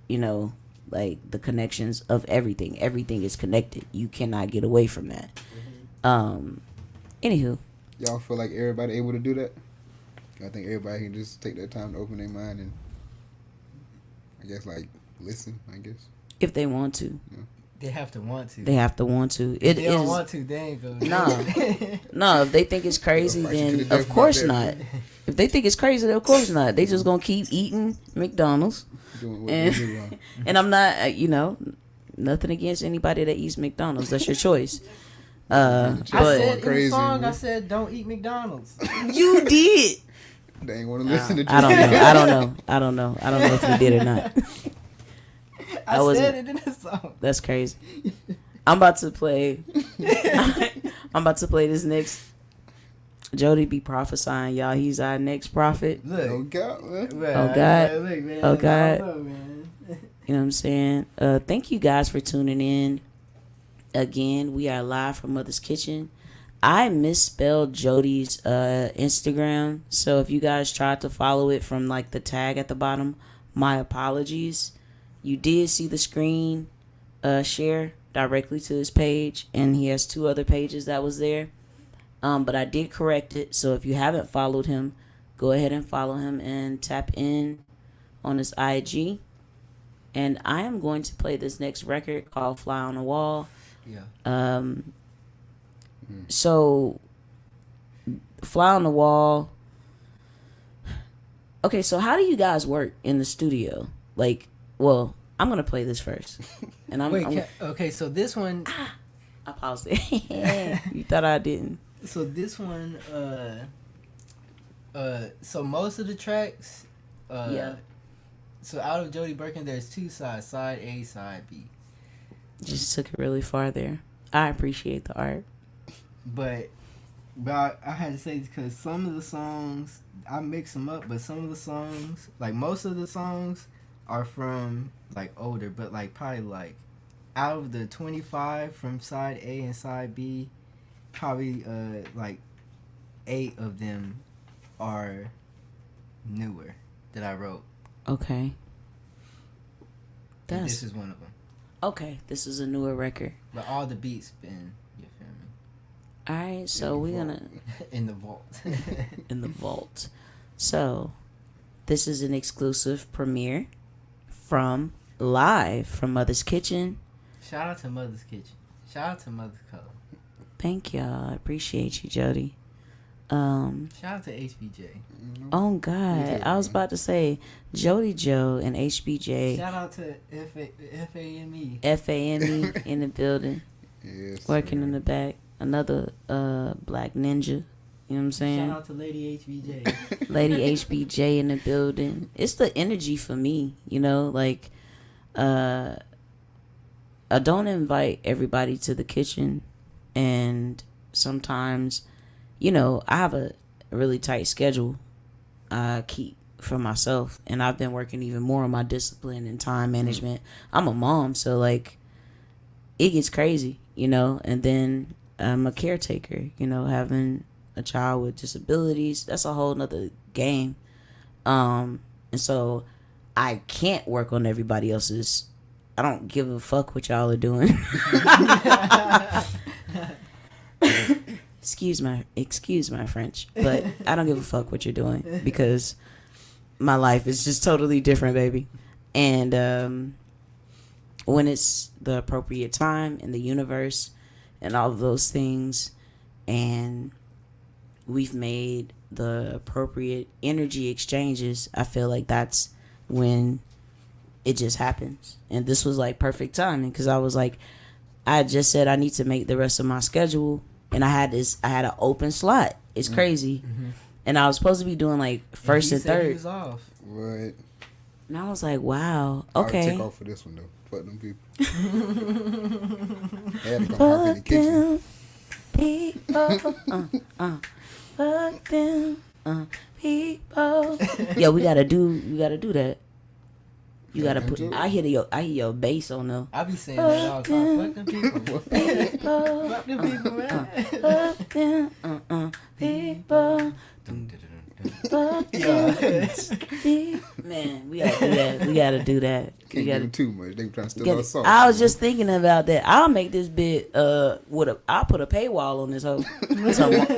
you know, like the connections of everything. Everything is connected. You cannot get away from that. Anywho, Y'all feel like everybody able to do that? I think everybody can just take that time to open their mind and, I guess, like, listen, I guess. if they want to, They have to want to. they have to want to. If they don't want to, they ain't go. No, if they think it's crazy, Fight you to then the death of course about not. that. If they think it's crazy, then of course not. They just gonna keep eating McDonald's. Doing what they do. And, and I'm not, you know, nothing against anybody that eats McDonald's. That's your choice. I But said in crazy, the song, bro. I said don't eat McDonald's. you did. They ain't want to listen to you. I don't know. I don't know if you did or not. I wasn't- said it in the song. That's crazy. I'm about to play. I'm about to play this next. Jodye be prophesying, y'all. He's our next prophet. Look. Oh, God, man. Man, Oh, God. Look, man. Oh, I God. don't know, man. You know what I'm saying? Thank you guys for tuning in. Again, we are live from Mother's Kitchen. I misspelled Jodye's Instagram, so if you guys tried to follow it from like the tag at the bottom, my apologies. You did see the screen share directly to his page, and he has 2 other pages that was there. But I did correct it, so if you haven't followed him, go ahead and follow him and tap in on his IG. And I am going to play this next record called Fly on the Wall. Yeah. So Fly on the Wall. Okay, so how do you guys work in the studio? Like, well, I'm gonna play this first, and I'm. Wait, okay, so this one. I paused it. You thought I didn't? So this one, so most of the tracks, Yeah. So out of Jodye Birkin, there's 2 sides: side A, side B. Just took it really far there. I appreciate the art. But I had to say this because some of the songs I mix them up, but some of the songs, like most of the songs, are from like older, but like probably like out of the 25 from side A and side B, probably like 8 of them are newer that I wrote. Okay. And this is one of them. Okay. This is a newer record. But all the beats been, you feel me, All right, so we're gonna in the vault. in the vault. So this is an exclusive premiere from live from Mother's Kitchen. Shout out to Mother's Kitchen. Shout out to Mother's Color. Thank y'all. I appreciate you, Jodye. Shout out to HBJ. Oh God, I was about to say Jodye Joe and HBJ. Shout out to FAME. FAME in the building, Yes, working sir. in the back. Another black ninja. You know what I'm saying? Shout out to Lady HBJ. Lady HBJ in the building. It's the energy for me, you know, like I don't invite everybody to the kitchen, and sometimes, you know, I have a really tight schedule, I keep for myself. And I've been working even more on my discipline and time management. I'm a mom, so like it gets crazy, you know. And then I'm a caretaker, you know, having a child with disabilities. That's a whole nother game. And so I can't work on everybody else's. I don't give a fuck what y'all are doing. Excuse my French, but I don't give a fuck what you're doing because my life is just totally different, baby. And when it's the appropriate time in the universe and all of those things, and we've made the appropriate energy exchanges, I feel like that's when it just happens. And this was like perfect timing because I was like, I just said I need to make the rest of my schedule, and I had an open slot. It's crazy. And I was supposed to be doing like first and third. He was off. Right. And I was like, wow, I would okay. take off for this one though. Fuck them people. They had to come hop in the kitchen. People, fuck them, people. Yeah, we gotta do that. You gotta put. I hear your bass on there. I be saying that all the time. Fuck them people. Fuck them people, man. Fuck them, people. Fuck them. Man, we gotta do that. Can't give them too much. They trying to steal our song. I was just thinking about that. I'll make this bit I'll put a paywall on this whole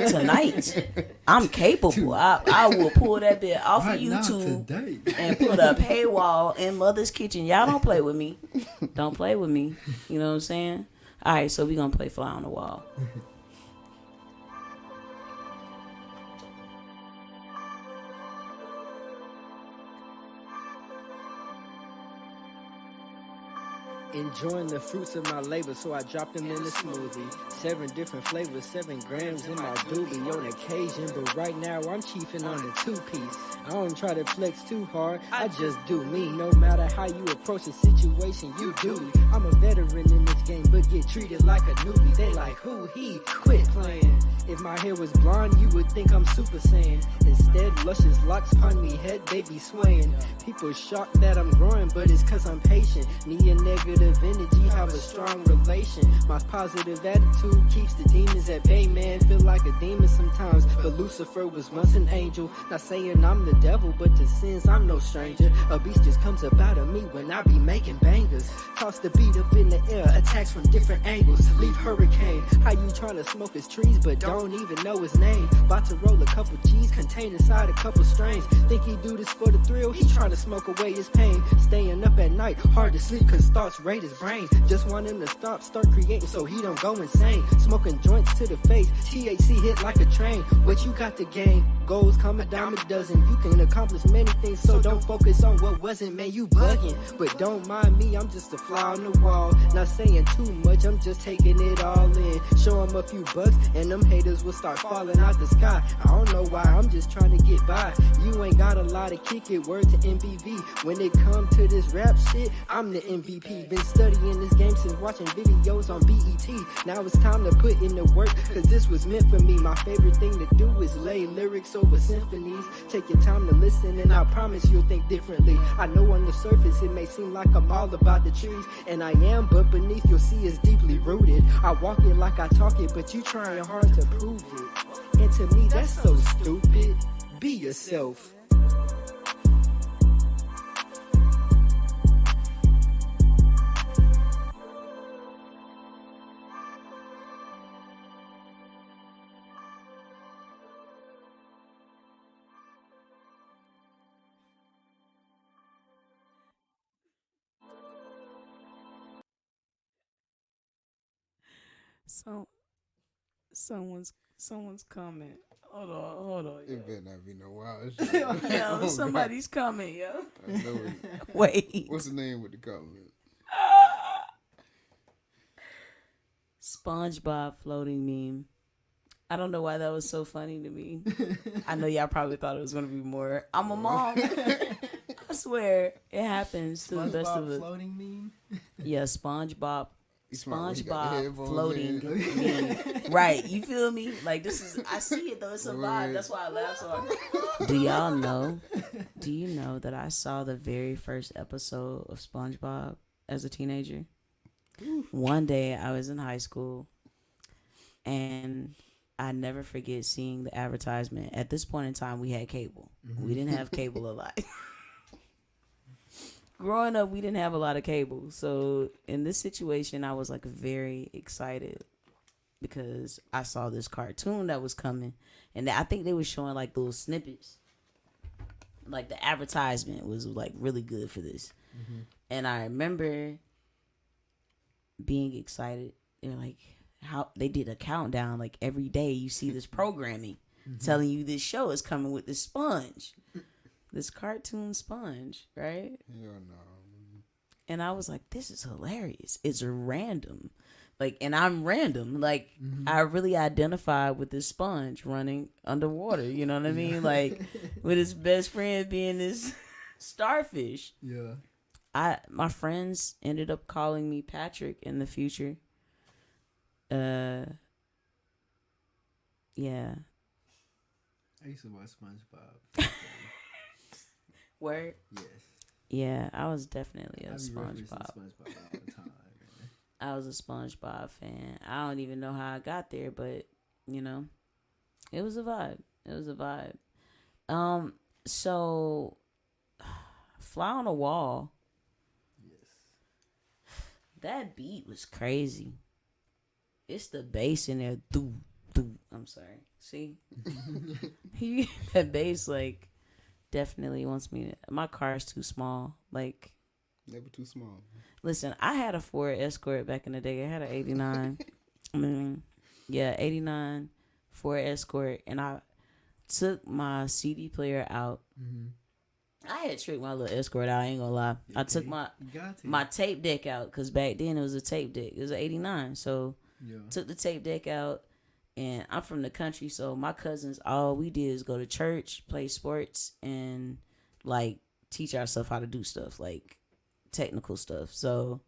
tonight. I'm capable. I will pull that bit off of YouTube and put a paywall in Mother's Kitchen. Y'all don't play with me. Don't play with me. You know what I'm saying? All right, so we gonna play Fly on the Wall. Enjoying the fruits of my labor, so I dropped them in the smoothie. 7 different flavors, 7 grams in my doobie on occasion. But right now I'm chiefing on the 2-piece. I don't try to flex too hard, I just do me. No matter how you approach the situation, you do. I'm a veteran in this game, but get treated like a newbie. They like, who he? Quit playing. If my hair was blonde, you would think I'm Super Saiyan. Instead, luscious locks upon me head, they be swaying. People shocked that I'm growing, but it's cause I'm patient. Me and negative energy have a strong relation. My positive attitude keeps the demons at bay, man. Feel like a demon sometimes, but Lucifer was once an angel. Not saying I'm the devil, but to sins I'm no stranger. A beast just comes up out of me when I be making bangers. Toss the beat up in the air, attacks from different angles. Leave hurricane. How you tryna smoke his trees, but don't even know his name. About to roll a couple G's, contain inside a couple strains. Think he do this for the thrill, he tryna smoke away his pain. Staying up at night, hard to sleep cause thoughts raid his brain. Just want him to start creating so he don't go insane. Smoking joints to the face, THC hit like a train. What you got to gain? Goals come a dime a dozen. You can accomplish many things, so don't focus on what wasn't. Man, you bugging, but don't mind me, I'm just a fly on the wall. Not saying too much, I'm just taking it all in. Show them a few bucks and them haters will start falling out the sky. I don't know why, I'm just trying to get by. You ain't got a lot of kick it, word to MBV. When it come to this rap shit, I'm the MVP. Been studying this game since watching videos on BET. Now it's time to put in the work, cause this was meant for me. My favorite thing to do is lay lyrics over symphonies. Take your time to listen and I promise you'll think differently. I know on the surface it may seem like I'm all about the trees, and I am, but beneath you'll see it's deeply rooted. I walk it like I talk it, but you trying hard to prove it. And to me that's so stupid. Be yourself. So, someone's comment. Hold on. It better not be no wild shit. Yo, somebody's comment, yo. I know it. Wait. What's the name with the comment? SpongeBob floating meme. I don't know why that was so funny to me. I know y'all probably thought it was gonna be more. I'm a mom. I swear it happens to the best of us. Floating meme. Yeah, SpongeBob smart when he got the SpongeBob headphones floating. in. Right, you feel me? Like this is, I see it though. It's a vibe. That's why I laugh so hard. Do y'all know? Do you know that I saw the very first episode of SpongeBob as a teenager? One day I was in high school, and I never forget seeing the advertisement. At this point in time, we had cable. We didn't have cable a lot. Growing up, we didn't have a lot of cable. So in this situation, I was like very excited because I saw this cartoon that was coming, and I think they were showing like little snippets. Like the advertisement was like really good for this, and I remember being excited. They're like, how they did a countdown. Like every day, you see this programming telling you this show is coming with this sponge, this cartoon sponge, right? Hell no. And I was like, this is hilarious. It's random. Like, and I'm random. Like, I really identify with this sponge running underwater. You know what I mean? Like, with his best friend being this starfish. Yeah. My friends ended up calling me Patrick in the future. Yeah. I used to watch SpongeBob. Word? Yes. Yeah, I was definitely a I be referencing SpongeBob. SpongeBob all the time. Man. I was a SpongeBob fan. I don't even know how I got there, but you know, it was a vibe. It was a vibe. So Fly on a Wall. Yes. That beat was crazy. It's the bass in there. Doo, doo. I'm sorry. See? That bass like definitely wants me to. My car is too small. Like, Never too small. listen, I had a Ford Escort back in the day. I had an 89. 89 Ford Escort, and I took my CD player out. I had tricked my little Escort out. I ain't gonna lie. I took my tape deck out because back then it was a tape deck. It was an 89, so took the tape deck out. And I'm from the country, so my cousins, all we did is go to church, play sports, and like teach ourselves how to do stuff, like technical stuff. So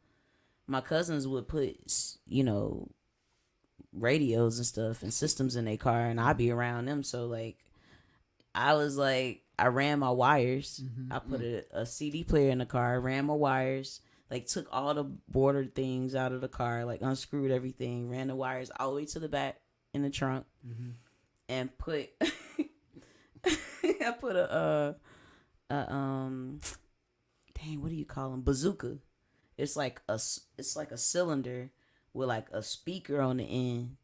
my cousins would put, radios and stuff and systems in their car, and I'd be around them. So like, I was like, I ran my wires. I put a CD player in the car, ran my wires, like took all the border things out of the car, like unscrewed everything, ran the wires all the way to the back in the trunk, and put I put a dang, what do you call them, bazooka. It's like a cylinder with like a speaker on the end,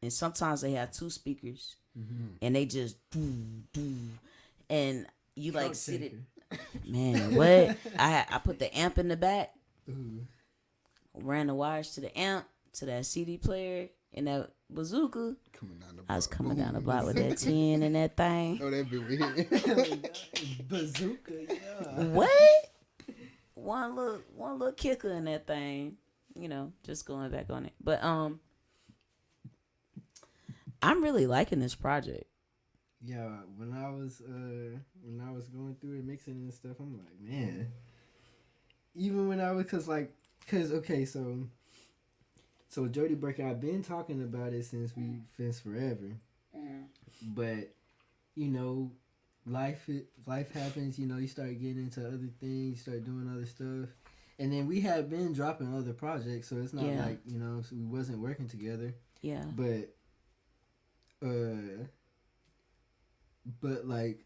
and sometimes they have two speakers, and they just and you like sit it. Man, what? I put the amp in the back, ran the wires to the amp, to that CD player, and that bazooka. I was coming down the block with that 10 and that thing. Oh, that bit we hit. Bazooka, yeah. What? One little kicker in that thing. Just going back on it. But I'm really liking this project. Yeah, when I was going through it, mixing and stuff, I'm like, man. Even when I was, cause okay, so Jodye Birkin, I've been talking about it since forever, but life happens. You start getting into other things, you start doing other stuff, and then we have been dropping other projects, so it's not like so we wasn't working together. Yeah, but like,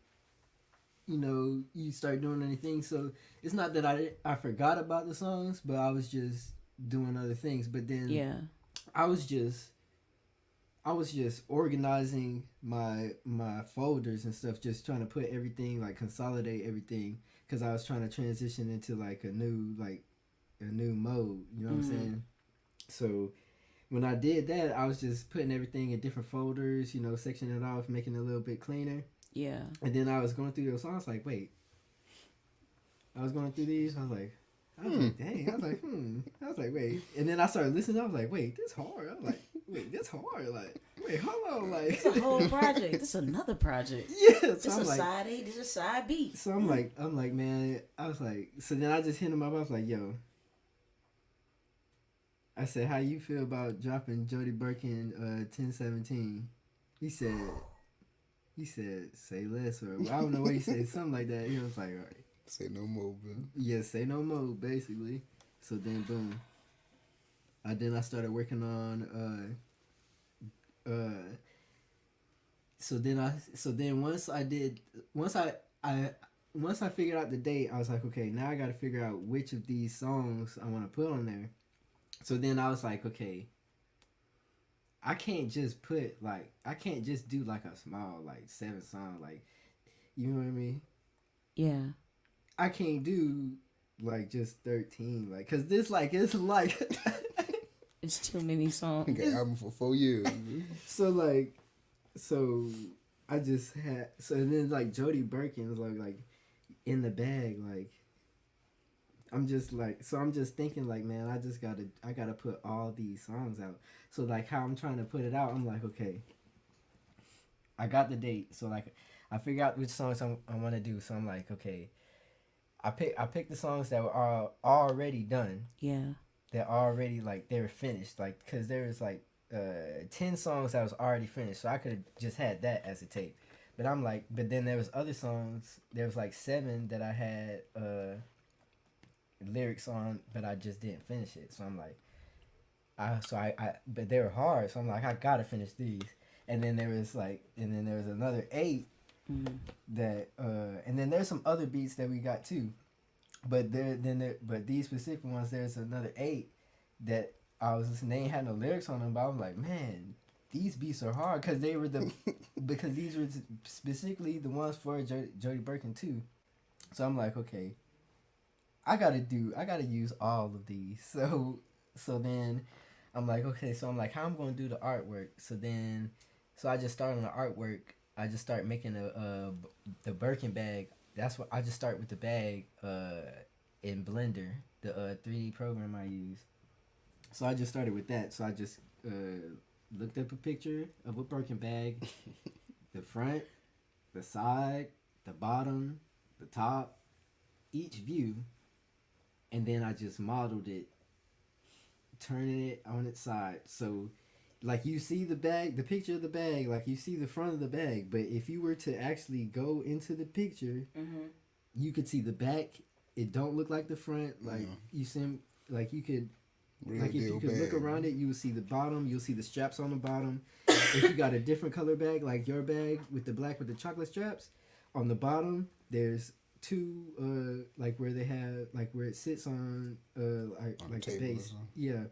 you start doing anything, so it's not that I forgot about the songs, but I was just doing other things. But then I was just organizing my folders and stuff, just trying to put everything, like consolidate everything, because I was trying to transition into like a new mode, you know what I'm saying? So when I did that, I was just putting everything in different folders, sectioning it off, making it a little bit cleaner. Yeah. And then I was going through those songs, like, wait. I was going through these, I was like, dang. I was like, wait. And then I started listening, I was like, wait, this hard. I was like, wait, this hard. Like, wait, hold on. Like, it's a whole project. This is another project. Yeah. So this is a side A, this is a side B. So I'm like, man, I was like, so then I just hit him up. I was like, yo, I said, how you feel about dropping Jodye Birkin 1017? He said, say less, or I don't know what he said, something like that. He was like, all right. Say no more, bro. Yeah, say no more, basically. So then, boom. Then I started working on, so then once I figured out the date, I was like, okay, now I got to figure out which of these songs I want to put on there. So then I was like, okay, I can't just do like a small, like 7 song, like, you know what I mean? Yeah. I can't do like just 13, like, cause this like it's like It's too many songs. Got an album for 4 years. so I just had then like Jodye Birkin was like in the bag, like I'm just thinking like, man, I gotta put all these songs out. So like how I'm trying to put it out, I'm like, okay, I got the date, so like I figure out which songs I want to do. So I'm like, okay, I picked the songs that were already done. Yeah. That already like they were finished, like because there was like 10 songs that was already finished, so I could have just had that as a tape. But I'm like, but then there was other songs. There was like 7 that I had lyrics on, but I just didn't finish it. So I'm like, but they were hard. So I'm like, I gotta finish these. And then there was another 8 that and then there's some other beats that we got too. But but these specific ones, there's another 8 that I was listening. They ain't had no lyrics on them, but I was like, man, these beats are hard because they were because these were specifically the ones for Jodye Birkin too. So I'm like, okay, I gotta use all of these. So then I'm like, okay, so I'm like, how I'm gonna do the artwork? So I just started on the artwork. I just start making the Birkin bag. That's what I just start with the bag in Blender, the 3D program I use. So I just started with that. So I just looked up a picture of a Birkin bag, the front, the side, the bottom, the top, each view, and then I just modeled it, turning it on its side. So like you see the bag, the picture of the bag, like you see the front of the bag, but if you were to actually go into the picture, you could see the back. It don't look like the front. Like you see, like you could, Real like if you could bag. look around it, you would see the bottom. You'll see the straps on the bottom. If you got a different color bag, like your bag with the black with the chocolate straps, on the bottom there's 2 like where they have like where it sits on like the base. Yeah.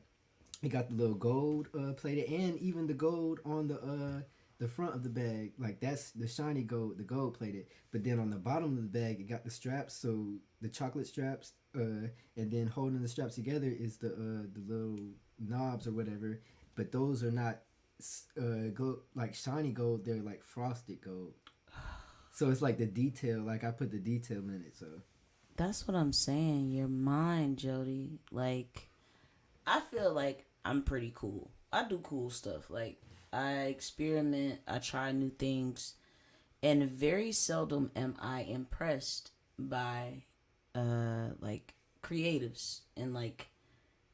It got the little gold plated, and even the gold on the front of the bag, like that's the shiny gold, the gold plated. But then on the bottom of the bag, it got the straps, so the chocolate straps, and then holding the straps together is the little knobs or whatever. But those are not gold, like shiny gold. They're like frosted gold. So it's like the detail. Like I put the detail in it. So That's what I'm saying. Your mind, Jodye. Like, I feel like I'm pretty cool. I do cool stuff. Like, I experiment. I try new things. And very seldom am I impressed by, like, creatives. And, like,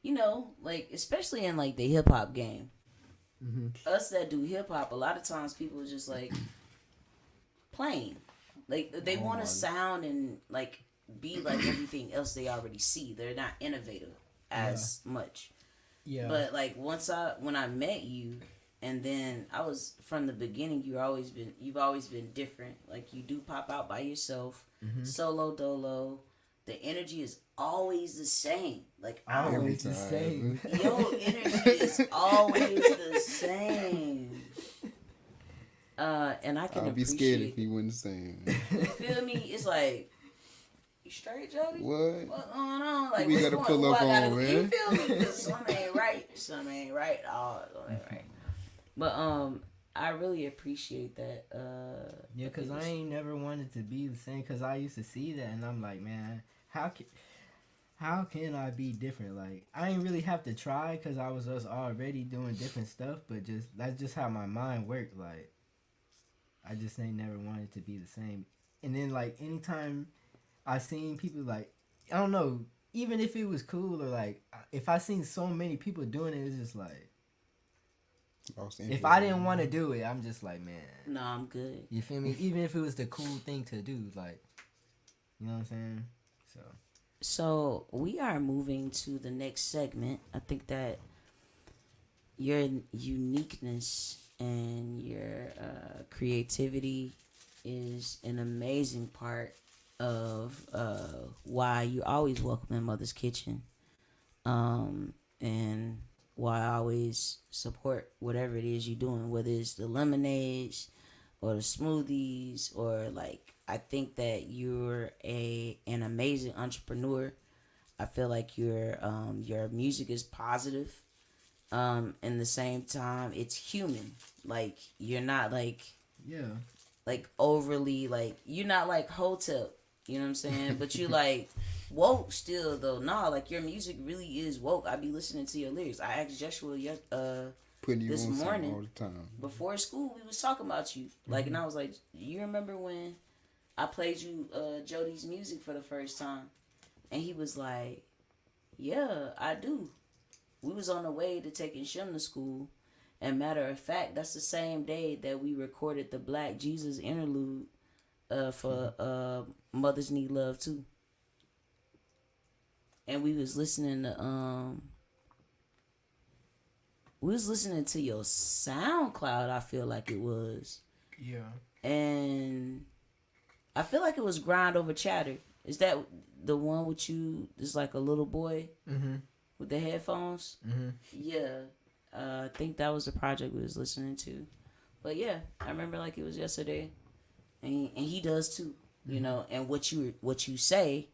you know, like, especially in, like, the hip-hop game. Us that do hip-hop, a lot of times people are just, like, plain. Like, they want to sound and, like, be like everything else they already see. They're not innovative as much. yeah. But like when I met you, and then I was from the beginning. You've always been different. Like you do pop out by yourself, solo dolo. The energy is always the same. Like Always the same. your energy is always the same. And I can I'd be appreciate. scared if he wasn't the same. You feel me? It's like, you straight, Jodye? What? What's going on? Like, We what's gotta going pull what up I gotta on, do? man. You feel me? Because something ain't right. Something ain't right. Oh, something ain't right. But I really appreciate that. Yeah, because I ain't never wanted to be the same, because I used to see that, and I'm like, man, how can I be different? Like, I ain't really have to try, because I was just already doing different stuff, but that's just how my mind worked. Like, I just ain't never wanted to be the same. And then, like, anytime I seen people, like, I don't know, even if it was cool or like if I seen so many people doing it, it's just like if I didn't want to do it, I'm just like, man, No, I'm good. you feel me? Even if it was the cool thing to do, like, you know what I'm saying? So we are moving to the next segment. I think that your uniqueness and your creativity is an amazing part of why you always welcome in Mother's Kitchen, and why I always support whatever it is you're doing, whether it's the lemonades or the smoothies, or like I think that you're an amazing entrepreneur. I feel like your music is positive. In the same time, it's human. Like you're not like overly like you're not like hotel. You know what I'm saying? But you like woke still though. Nah, like your music really is woke. I be listening to your lyrics. I asked Joshua putting you this on morning all the time before school. We was talking about you. Like, and I was like, you remember when I played you Jodye's music for the first time? And he was like, yeah, I do. We was on the way to taking Shem to school. And matter of fact, that's the same day that we recorded the Black Jesus interlude for Mothers Need Love Too. And we was listening to your SoundCloud, I feel like it was. Yeah. And I feel like it was Grind Over Chatter. Is that the one with you? It's like a little boy with the headphones. Yeah, I think that was the project we was listening to. But yeah, I remember like it was yesterday, and he does too. You know, and what you say.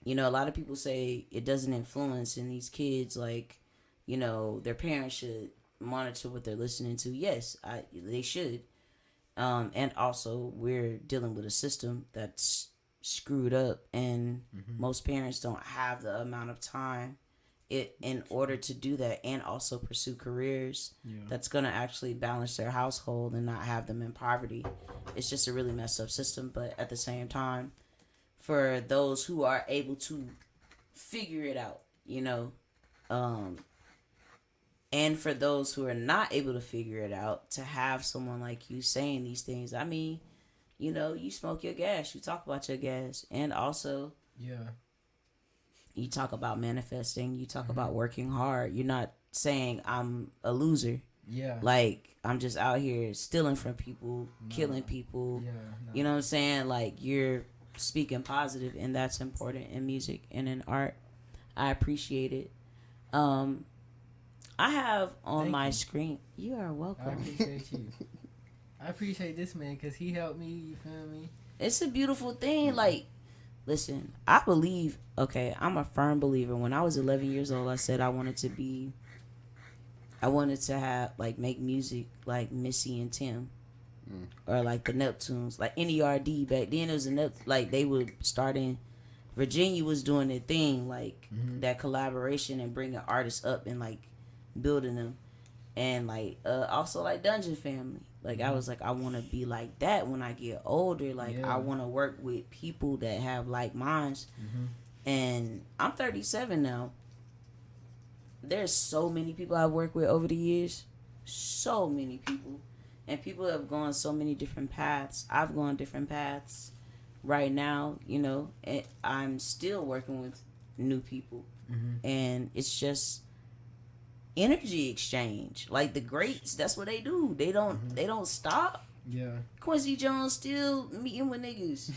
You know, a lot of people say it doesn't influence, and these kids like, you know, their parents should monitor what they're listening to. Yes, they should. And also we're dealing with a system that's screwed up, and most parents don't have the amount of time in order to do that and also pursue careers that's going to actually balance their household and not have them in poverty. It's just a really messed up system. But at the same time, for those who are able to figure it out, you know, and for those who are not able to figure it out, to have someone like you saying these things. I mean, you know, you smoke your gas, you talk about your gas, and also you talk about manifesting, you talk about working hard. You're not saying I'm a loser. Yeah. Like, I'm just out here stealing from people, killing people. Yeah. You know what I'm saying? Like, you're speaking positive, and that's important in music and in art. I appreciate it. I have on my screen. You are welcome. I appreciate you. I appreciate this man because he helped me. You feel me? It's a beautiful thing. Like, listen, I believe. Okay, I'm a firm believer. When I was 11 years old, I said I wanted to have like make music like Missy and Tim, or like the Neptunes, like NERD. Back then it was like they were starting. Virginia was doing their thing, like that collaboration and bringing artists up and like building them, and like also like Dungeon Family. Like I was like, I want to be like that when I get older. Like I want to work with people that have like minds. And I'm 37 now. There's so many people I've worked with over the years, so many people, and people have gone so many different paths. I've gone different paths. Right now, you know, I'm still working with new people, and it's just energy exchange. Like the greats, that's what they do. They don't stop. Yeah. Quincy Jones still meeting with niggas.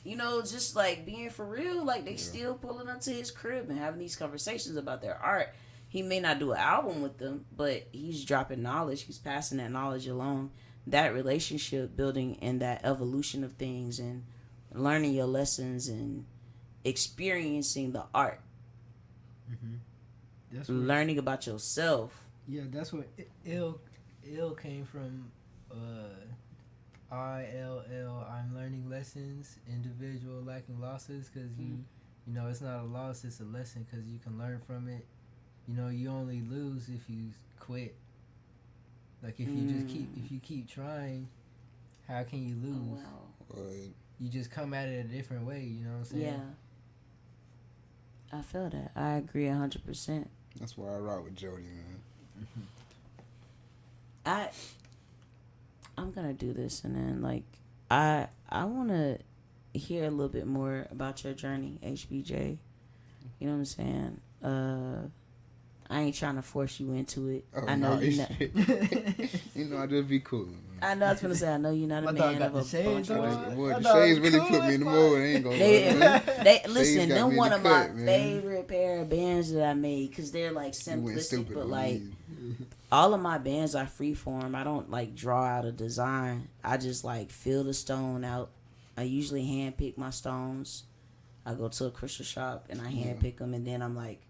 You know, just like being for real. Like they still pulling up to his crib and having these conversations about their art. He may not do an album with them, but he's dropping knowledge. He's passing that knowledge along. That relationship building and that evolution of things, and learning your lessons and experiencing the art. That's learning about yourself. Yeah, that's what ill came from. ILL, I'm learning lessons, individual lacking losses, because you know, it's not a loss, it's a lesson, because you can learn from it. You know, you only lose if you quit. Like if you keep trying, how can you lose? Oh, wow. You just come at it a different way, you know what I'm saying? Yeah. I feel that. I agree 100%. That's why I rock with Jodye, man. I'm gonna do this, and then like I want to hear a little bit more about your journey, HBJ. You know what I'm saying? I ain't trying to force you into it. Oh, I know you not. You know, I just be cool. Man. I know I was gonna say I know you're not a man of a bunch of words. Boy, the shades really put me in the mood. They ain't gonna. They listen. They're one of my man. favorite pair of bands that I made because they're like simplistic, but like all of my bands are freeform. I don't like draw out a design. I just like fill the stone out. I usually hand pick my stones. I go to a crystal shop and I hand pick them, and then I'm like,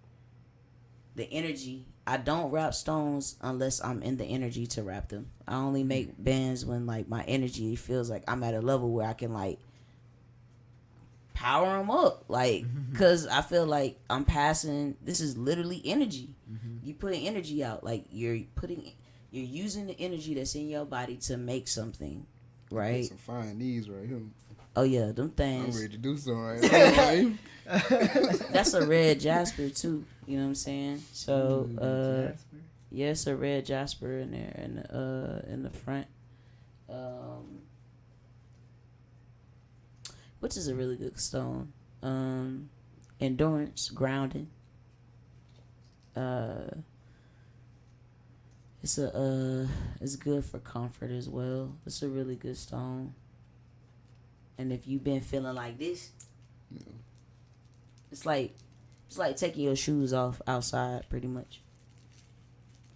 the energy. I don't wrap stones unless I'm in the energy to wrap them. I only make bands when like my energy feels like I'm at a level where I can like power them up, like, because I feel like I'm passing. This is literally energy. You putting energy out, like you're using the energy that's in your body to make something, right? Some fine knees right here. Oh yeah, them things. I'm ready to do something right now. That's a red jasper too. You know what I'm saying? So, yes, a red jasper in there, in the front, which is a really good stone. Endurance, grounding. It's good for comfort as well. It's a really good stone. And if you've been feeling like this, it's like taking your shoes off outside, pretty much.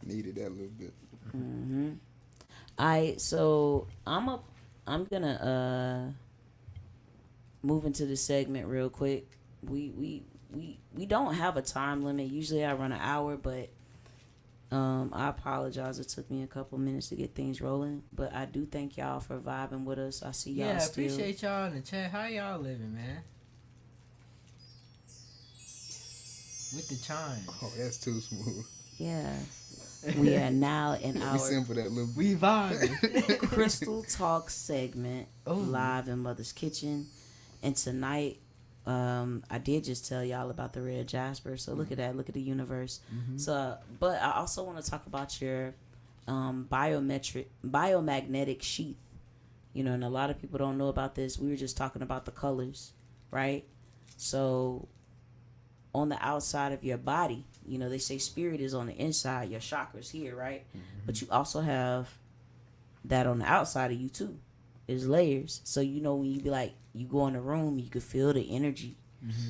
Needed that a little bit. So I'm gonna move into this segment real quick. We don't have a time limit. Usually I run an hour, but I apologize. It took me a couple minutes to get things rolling, but I do thank y'all for vibing with us. I see y'all. Yeah, appreciate y'all in the chat. How y'all living, man? With the chime. Oh, that's too smooth. Yeah. We are now in We our simple that little. We vibing. Crystal Talk segment live in Mother's Kitchen. And tonight, I did just tell y'all about the red jasper. So look at that. Look at the universe. So, but I also want to talk about your biomagnetic sheath. You know, and a lot of people don't know about this. We were just talking about the colors, right? So on the outside of your body, you know, they say spirit is on the inside, your chakras here, right? But you also have that on the outside of you too. There's layers. So, you know, when you be like, you go in a room, you can feel the energy.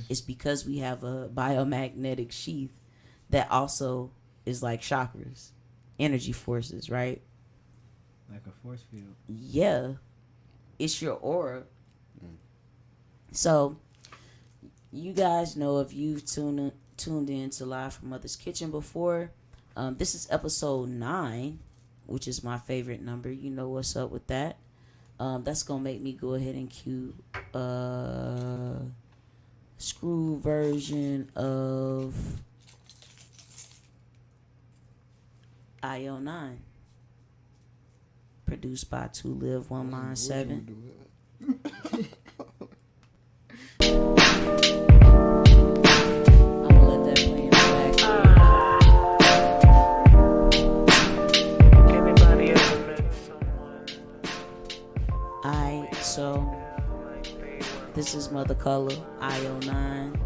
It's because we have a biomagnetic sheath that also is like chakras, energy forces, right? Like a force field. Yeah. It's your aura. So, you guys know if you've tuned in to Live from Mother's Kitchen before, this is episode 9, which is my favorite number. You know what's up with that. That's going to make me go ahead and cue screw version of IO9. Produced by 2 Live 1 Mind 7. So this is Mother Color IO9.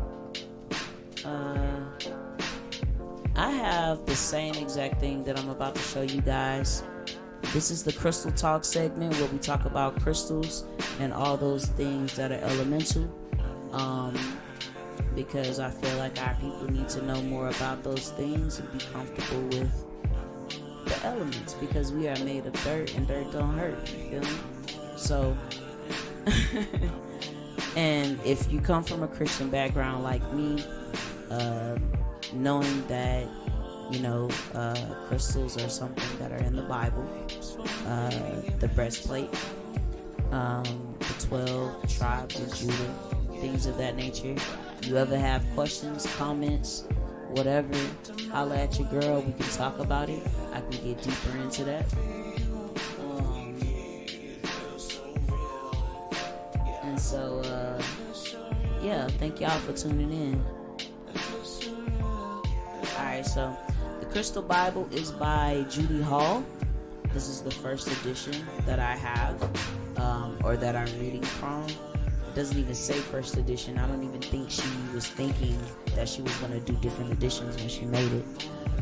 I have the same exact thing that I'm about to show you guys. This is the Crystal Talk segment where we talk about crystals and all those things that are elemental. Because I feel like our people need to know more about those things and be comfortable with the elements, because we are made of dirt and dirt don't hurt. You feel me? So and if you come from a Christian background like me, knowing that, you know, crystals are something that are in the Bible, the breastplate, the 12 tribes of Judah, things of that nature. You ever have questions, comments, whatever, holla at your girl. We can talk about it. I can get deeper into that. So, yeah, thank y'all for tuning in. Alright, so the Crystal Bible is by Judy Hall. This is the first edition that I have, or that I'm reading from. It doesn't even say first edition. I don't even think she was thinking that she was going to do different editions when she made it.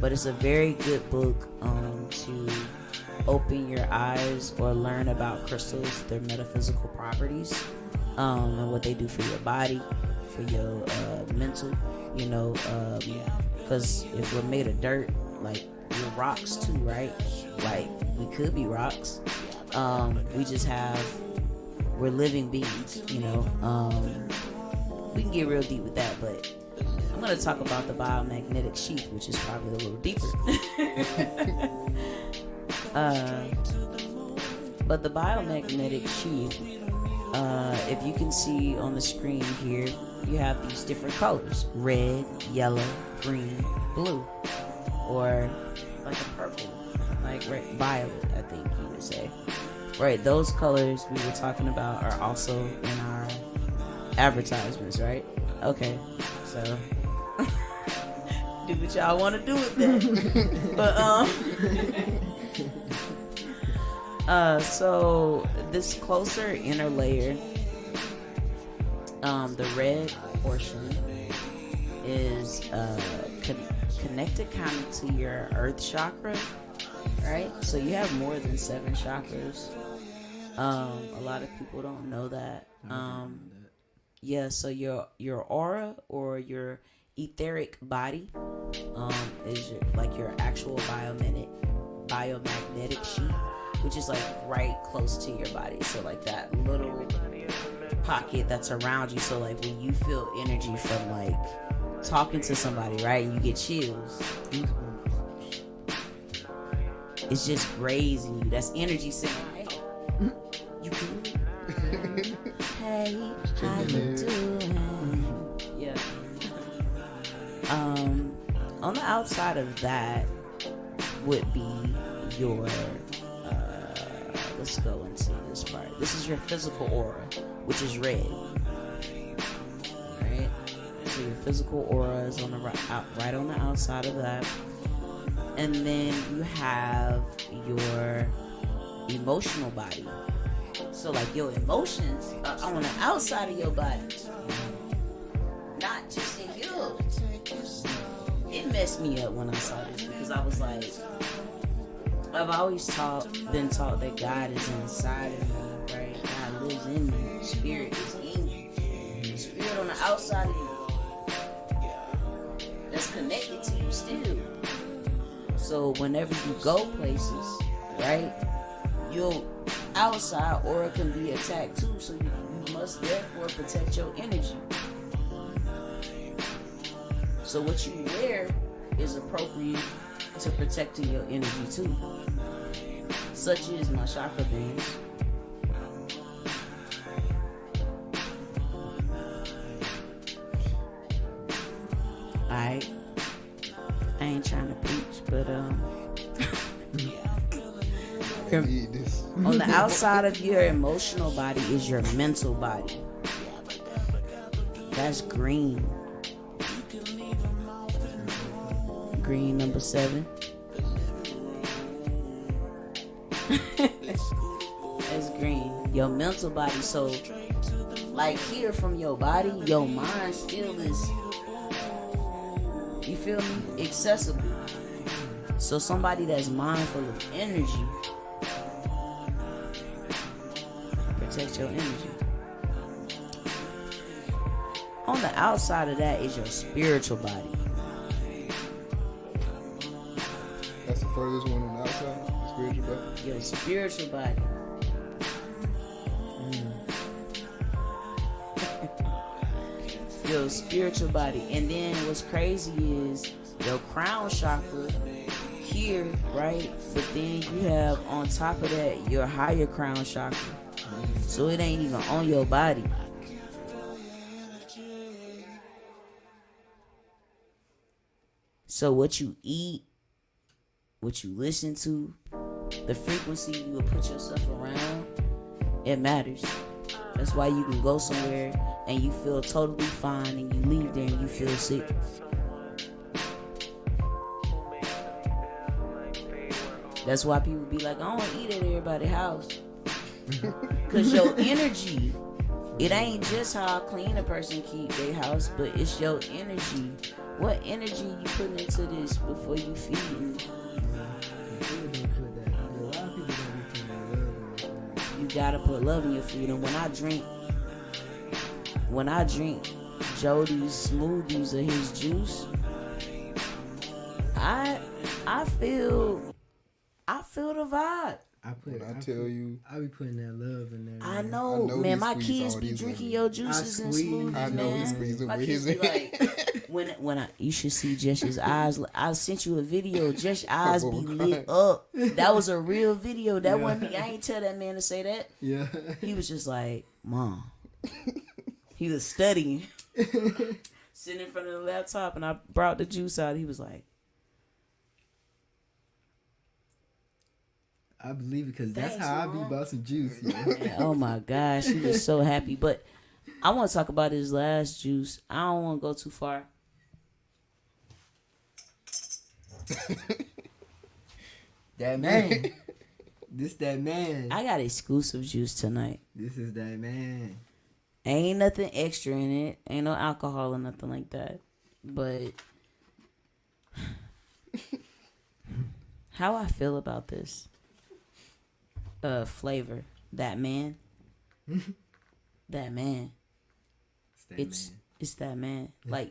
But it's a very good book to open your eyes or learn about crystals, their metaphysical properties, and what they do for your body, for your mental, because if we're made of dirt, like, we're rocks too, right? Like, we could be rocks. We're living beings, we can get real deep with that, but I'm going to talk about the biomagnetic sheath, which is probably a little deeper. But the biomagnetic sheath, if you can see on the screen here, you have these different colors: red, yellow, green, blue, or like a purple, like violet, I think you would say. Right, those colors we were talking about are also in our advertisements, right? Okay, so do what y'all want to do with that. So this closer inner layer, the red portion is connected kind of to your earth chakra, right? So you have more than 7 chakras. A lot of people don't know that. Yeah, so your aura or your etheric body is your actual biomagnetic sheath, which is like right close to your body. So like that little pocket that's around you. So like when you feel energy from like talking to somebody, right, and you get chills, it's just grazing you. That's energy saying, hey, you good? Hey, how you doing? Yeah. On the outside of that would be your let's go into this part. This is your physical aura, which is red. Right? So your physical aura is on the right on the outside of that. And then you have your emotional body. So like your emotions are on the outside of your body, not just in you. It messed me up when I saw this, because I was like, I've always been taught that God is inside of me, right? God lives in me. Spirit is in you. The spirit on the outside of you that's connected to you still. So whenever you go places, right, your outside aura can be attacked too. So you must therefore protect your energy. So what you wear is appropriate to protecting your energy too. Such as my chakra bands. Alright. I ain't trying to preach, but on the outside of your emotional body is your mental body. That's green. Green number 7. That's green. Your mental body. So like here from your body, your mind still is, you feel me, accessible. So somebody that's mindful of energy, protect your energy. On the outside of that is your spiritual body. That's the furthest one on the outside, the spiritual body? Your spiritual body. Your spiritual body. And then what's crazy is your crown chakra here, right? But then you have on top of that your higher crown chakra. So it ain't even on your body. So what you eat, what you listen to, the frequency you will put yourself around, it matters. That's why you can go somewhere and you feel totally fine and you leave there and you feel sick. That's why people be like, I don't eat at everybody's house. Because your energy, it ain't just how clean a person keep their house, but it's your energy. What energy you putting into this before you feed it? You gotta put love in your food. And when I drink Jodye's smoothies or his juice, I feel the vibe. I be putting that love in there. I know man. My kids be drinking your juices and smoothies, man. I know he squeezed them My with kids his be like, when you should see Jesh's eyes. I sent you a video. Jesh's eyes be lit up. That was a real video. That wasn't me. I ain't tell that man to say that. Yeah. He was just like, Mom. He was studying. Sitting in front of the laptop, and I brought the juice out. He was like, I believe it because that's how I be about some juice. Man, oh my gosh, he was so happy. But I want to talk about his last juice. I don't want to go too far. That man. This that man. I got exclusive juice tonight. This is that man. Ain't nothing extra in it. Ain't no alcohol or nothing like that. But how I feel about this flavor. That man. That man. It's that man. Like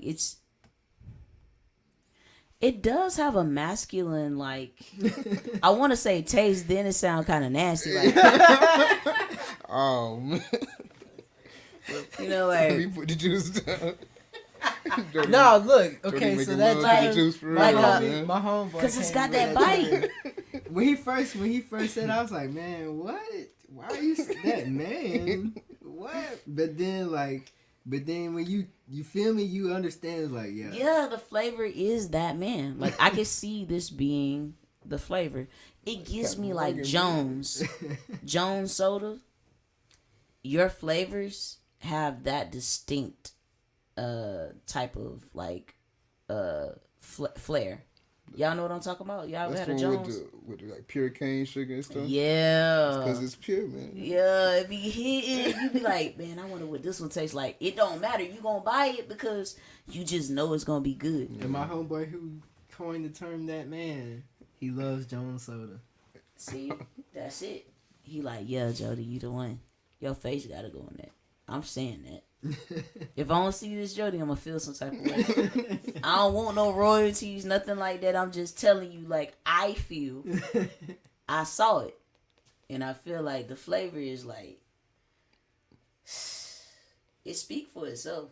it does have a masculine, like, I want to say taste, then it sound kind of nasty. Like, oh, man. You know, like. Let me put the juice down. No, look. Okay, so that's like, juice for like my homeboy. Because it's got that bite. When he first said it, I was like, man, what? Why are you that man? What? But then when you feel me, you understand. It's like, yeah. Yeah, the flavor is that man. Like, I can see this being the flavor. It gives me like Jones soda. Your flavors have that distinct type of like flair. Y'all know what I'm talking about? Y'all ever had a Jones? With the like pure cane sugar and stuff? Yeah. Because it's pure, man. Yeah, it be hitting. You be like, man, I wonder what this one tastes like. It don't matter. You gonna buy it because you just know it's gonna be good. And my homeboy who coined the term that man, he loves Jones soda. See, that's it. He like, yeah, Jody, you the one. Your face gotta go on that. I'm saying that. If I don't see this Jody, I'm gonna feel some type of way. I don't want no royalties, nothing like that. I'm just telling you, like, I feel. I saw it, and I feel like the flavor is like, it speak for itself.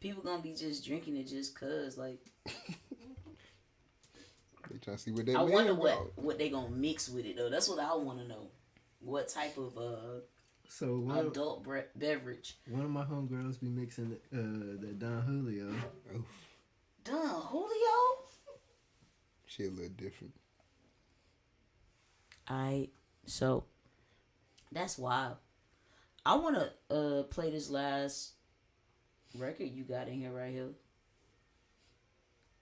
People gonna be just drinking it just cause, like. They trying to see what they. I wonder what they gonna mix with it though. That's what I want to know. What type of adult beverage? One of my homegirls be mixing the Don Julio. Oof. Don Julio? She a little different. So that's wild. I want to play this last record you got in here right here.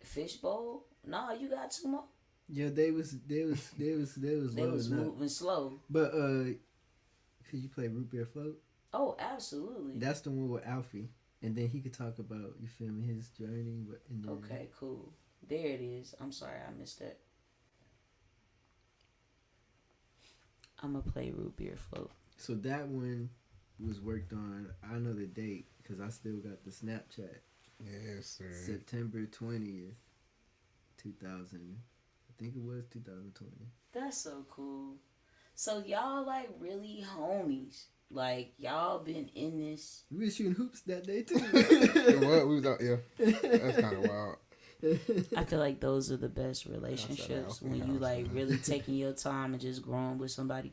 Fishbowl? Nah, you got two more. Yeah, they was They was moving slow. But could you play Root Beer Float? Oh, absolutely. That's the one with Alfie, and then he could talk about, you feel me, his journey. Okay, cool. There it is. I'm sorry, I missed that. I'm gonna play Root Beer Float. So that one was worked on. I know the date because I still got the Snapchat. Yes, sir. September 20th, 2000. I think it was 2020. That's so cool. So y'all like really homies. Like y'all been in this. We was shooting hoops that day too. What? We was out, yeah. That's kind of wild. I feel like those are the best relationships when you like really taking your time and just growing with somebody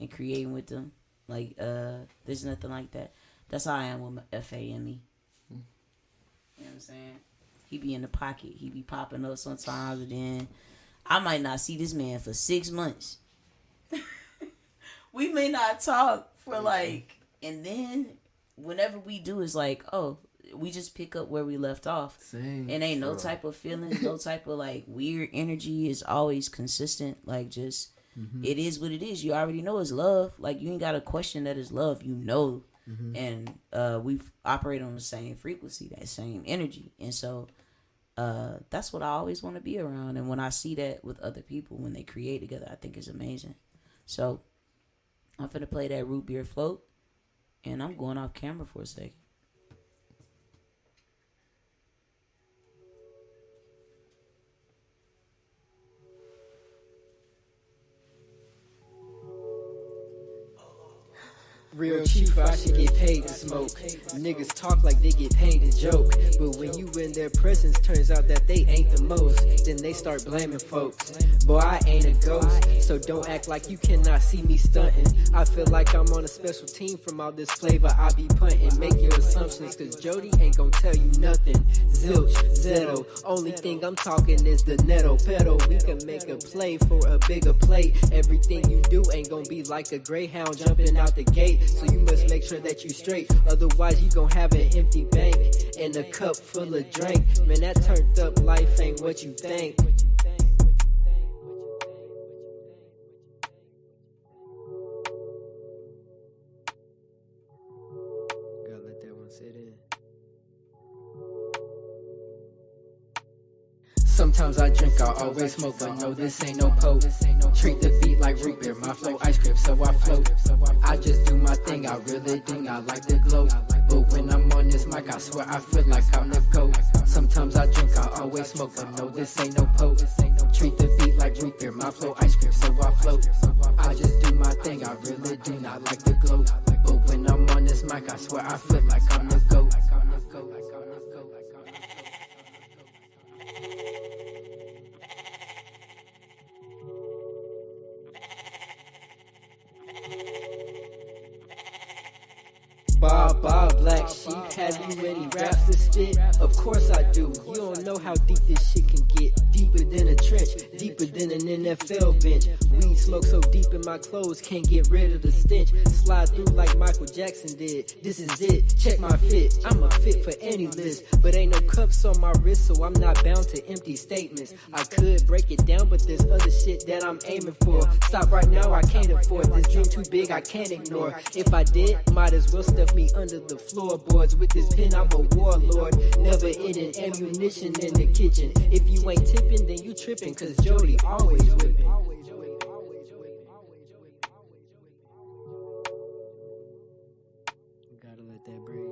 and creating with them. Like there's nothing like that. That's how I am with my FAME. You know what I'm saying? He be in the pocket. He be popping up sometimes, and then I might not see this man for 6 months. We may not talk for like And then whenever we do, it's like, oh, we just pick up where we left off. Same. And ain't no type of feelings, no type of like weird energy. Is always consistent. Like just, it is what it is. You already know it's love. Like you ain't got to question that it's love. You know. And we operate on the same frequency, that same energy. And so that's what I always want to be around. And when I see that with other people, when they create together, I think it's amazing. So I'm finna play that root beer float. And I'm going off camera for a second. Real chief, I should get paid to smoke. Niggas talk like they get paid to joke. But when you in their presence, turns out that they ain't the most. Then they start blaming folks. Boy, I ain't a ghost, so don't act like you cannot see me stunting. I feel like I'm on a special team from all this flavor I be punting. Make your assumptions, cause Jody ain't gon' tell you nothing. Zilch, Zetto, only thing I'm talking is the netto pedal. We can make a play for a bigger plate. Everything you do ain't gon' be like a greyhound jumping out the gate. So you must make sure that you straight. Otherwise you gon' have an empty bank and a cup full of drink. Man, that turned up life ain't what you think. Gotta let that one sit in. Sometimes I drink, I always smoke, but no, this ain't no poke. Treat the beat like root beer, my flow ice cream, so I float. I just do my thing, I really do not like the glow. But when I'm on this mic, I swear I feel like I'm the GOAT. Sometimes I drink, I always smoke, but no, this ain't no poke. Treat the beat like root beer, my flow ice cream, so I float. I just do my thing, I really do not like the glow. But when I'm on this mic, I swear I feel like I'm the GOAT. Bob, Black Sheep, have you any raps to spit? Of course I do. You don't know how deep this shit can get. Deeper than a trench, deeper than an NFL bench. Weed smoke so deep in my clothes, can't get rid of the stench. Slide through like Michael Jackson did. This is it, check my fit. I'm a fit for any list, but ain't no cuffs on my wrist, so I'm not bound to empty statements. I could break it down, but there's other shit that I'm aiming for. Stop right now, I can't afford this dream too big, I can't ignore. If I did, might as well stuff me under the floorboards. With this pen, I'm a warlord. Never eating ammunition in the kitchen. If you ain't tipping, then you tripping, cause Jody always whipping. Gotta let that breathe.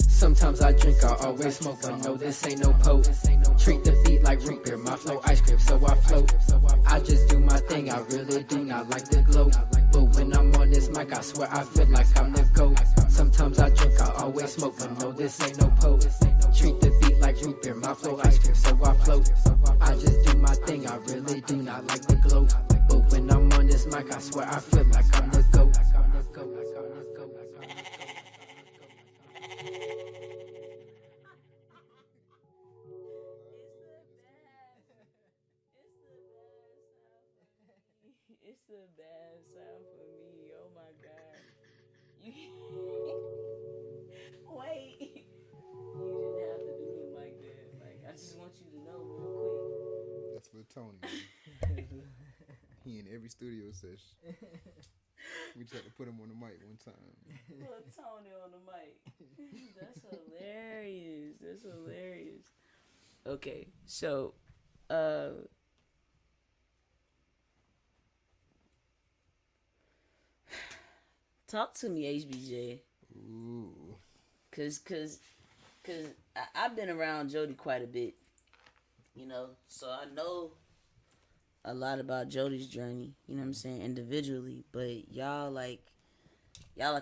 Sometimes I drink, I always smoke, but no, this ain't no poke. Treat the beat like root beer, my flow ice cream, so I float. I just do my thing, I really do not like the glow. But when I'm on this mic, I swear I feel like I'm the GOAT. Sometimes I drink, I always smoke, but no, this ain't no poke. Treat the beat like root beer, my flow ice cream, so I float. I just do my thing, I really do not like the glow. But when I'm on this mic, I swear I feel like I'm the GOAT. It's the bad sound for me. Oh my god. You wait. You didn't have to do him like that. Like I just want you to know real quick. That's for Tony. He in every studio session. We just had to put him on the mic one time. Put Tony on the mic. That's hilarious. That's hilarious. Okay, so talk to me, HBJ. Ooh. Cause I've been around Jody quite a bit, you know, so I know a lot about Jody's journey, you know what I'm saying, individually, but y'all like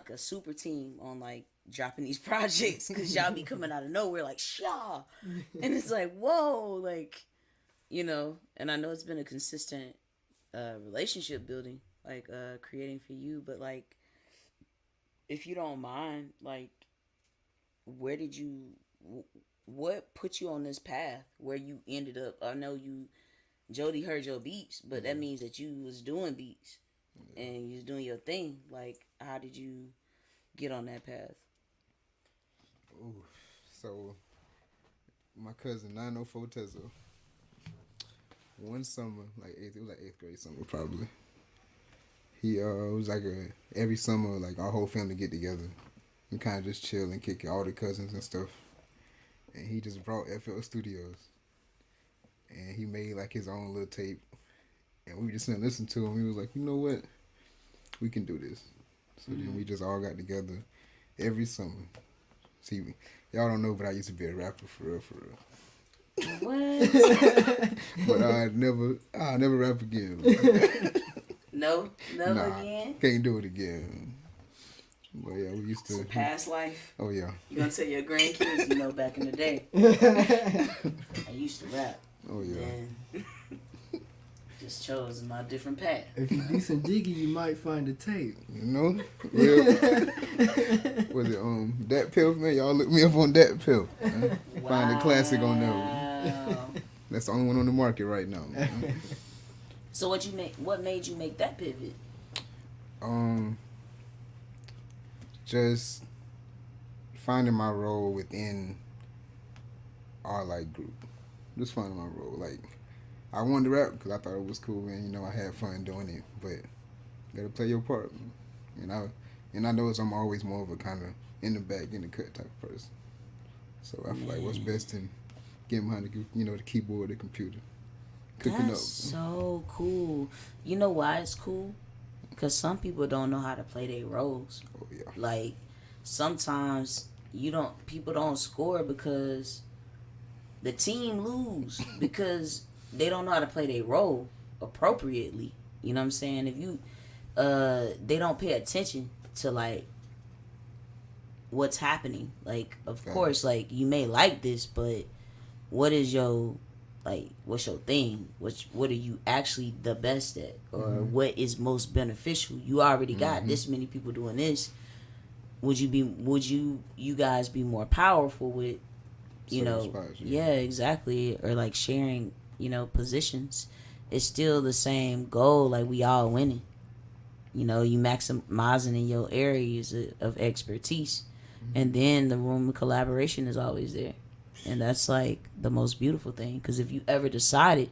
a super team on like dropping these projects, cause y'all be coming out of nowhere like shaw, and it's like whoa, like, you know, and I know it's been a consistent relationship building, like creating for you, but like if you don't mind, like what put you on this path where you ended up? I know you Jody heard your beats, but that means that you was doing beats and you was doing your thing. Like, how did you get on that path? Ooh, so my cousin 904 Tezo. One summer, it was like eighth grade summer probably. He it was like every summer like our whole family get together and kind of just chill and kick it, all the cousins and stuff. And he just brought FL Studios, and he made like his own little tape, and we just didn't listen to him. He was like, you know what, we can do this. So then we just all got together every summer. See, y'all don't know, but I used to be a rapper for real. What? But I'll never rap again. No, never again. Can't do it again. But yeah, we used to. It's a past life. Oh yeah. You gonna tell your grandkids, you know, back in the day, I used to rap. Oh yeah. And just chose my different path. If you do some digging, you might find a tape. You know? Well, was it Dat Pill, man? Y'all look me up on Dat Pill. Wow. Find a classic on there. That's the only one on the market right now. So what made you make that pivot? Just finding my role within our like group. Just finding my role. Like, I wanted to rap because I thought it was cool, and you know I had fun doing it. But you gotta play your part, and I know I'm always more of a kind of in the back, in the cut type of person. So I feel like what's best in getting behind the keyboard, the computer, cooking That's so cool. You know why it's cool? Because some people don't know how to play their roles. Oh yeah. Like, sometimes people don't score because the team lose because they don't know how to play their role appropriately. You know what I'm saying? If you they don't pay attention to like what's happening. Like, of course, like, you may like this, but what's your thing? What are you actually the best at? Or what is most beneficial? You already got this many people doing this. Would you guys be more powerful with, Spots, yeah, exactly, or like sharing, positions? It's still the same goal, like we all winning. You maximizing in your areas of expertise, and then the room of collaboration is always there. And that's like the most beautiful thing, because if you ever decided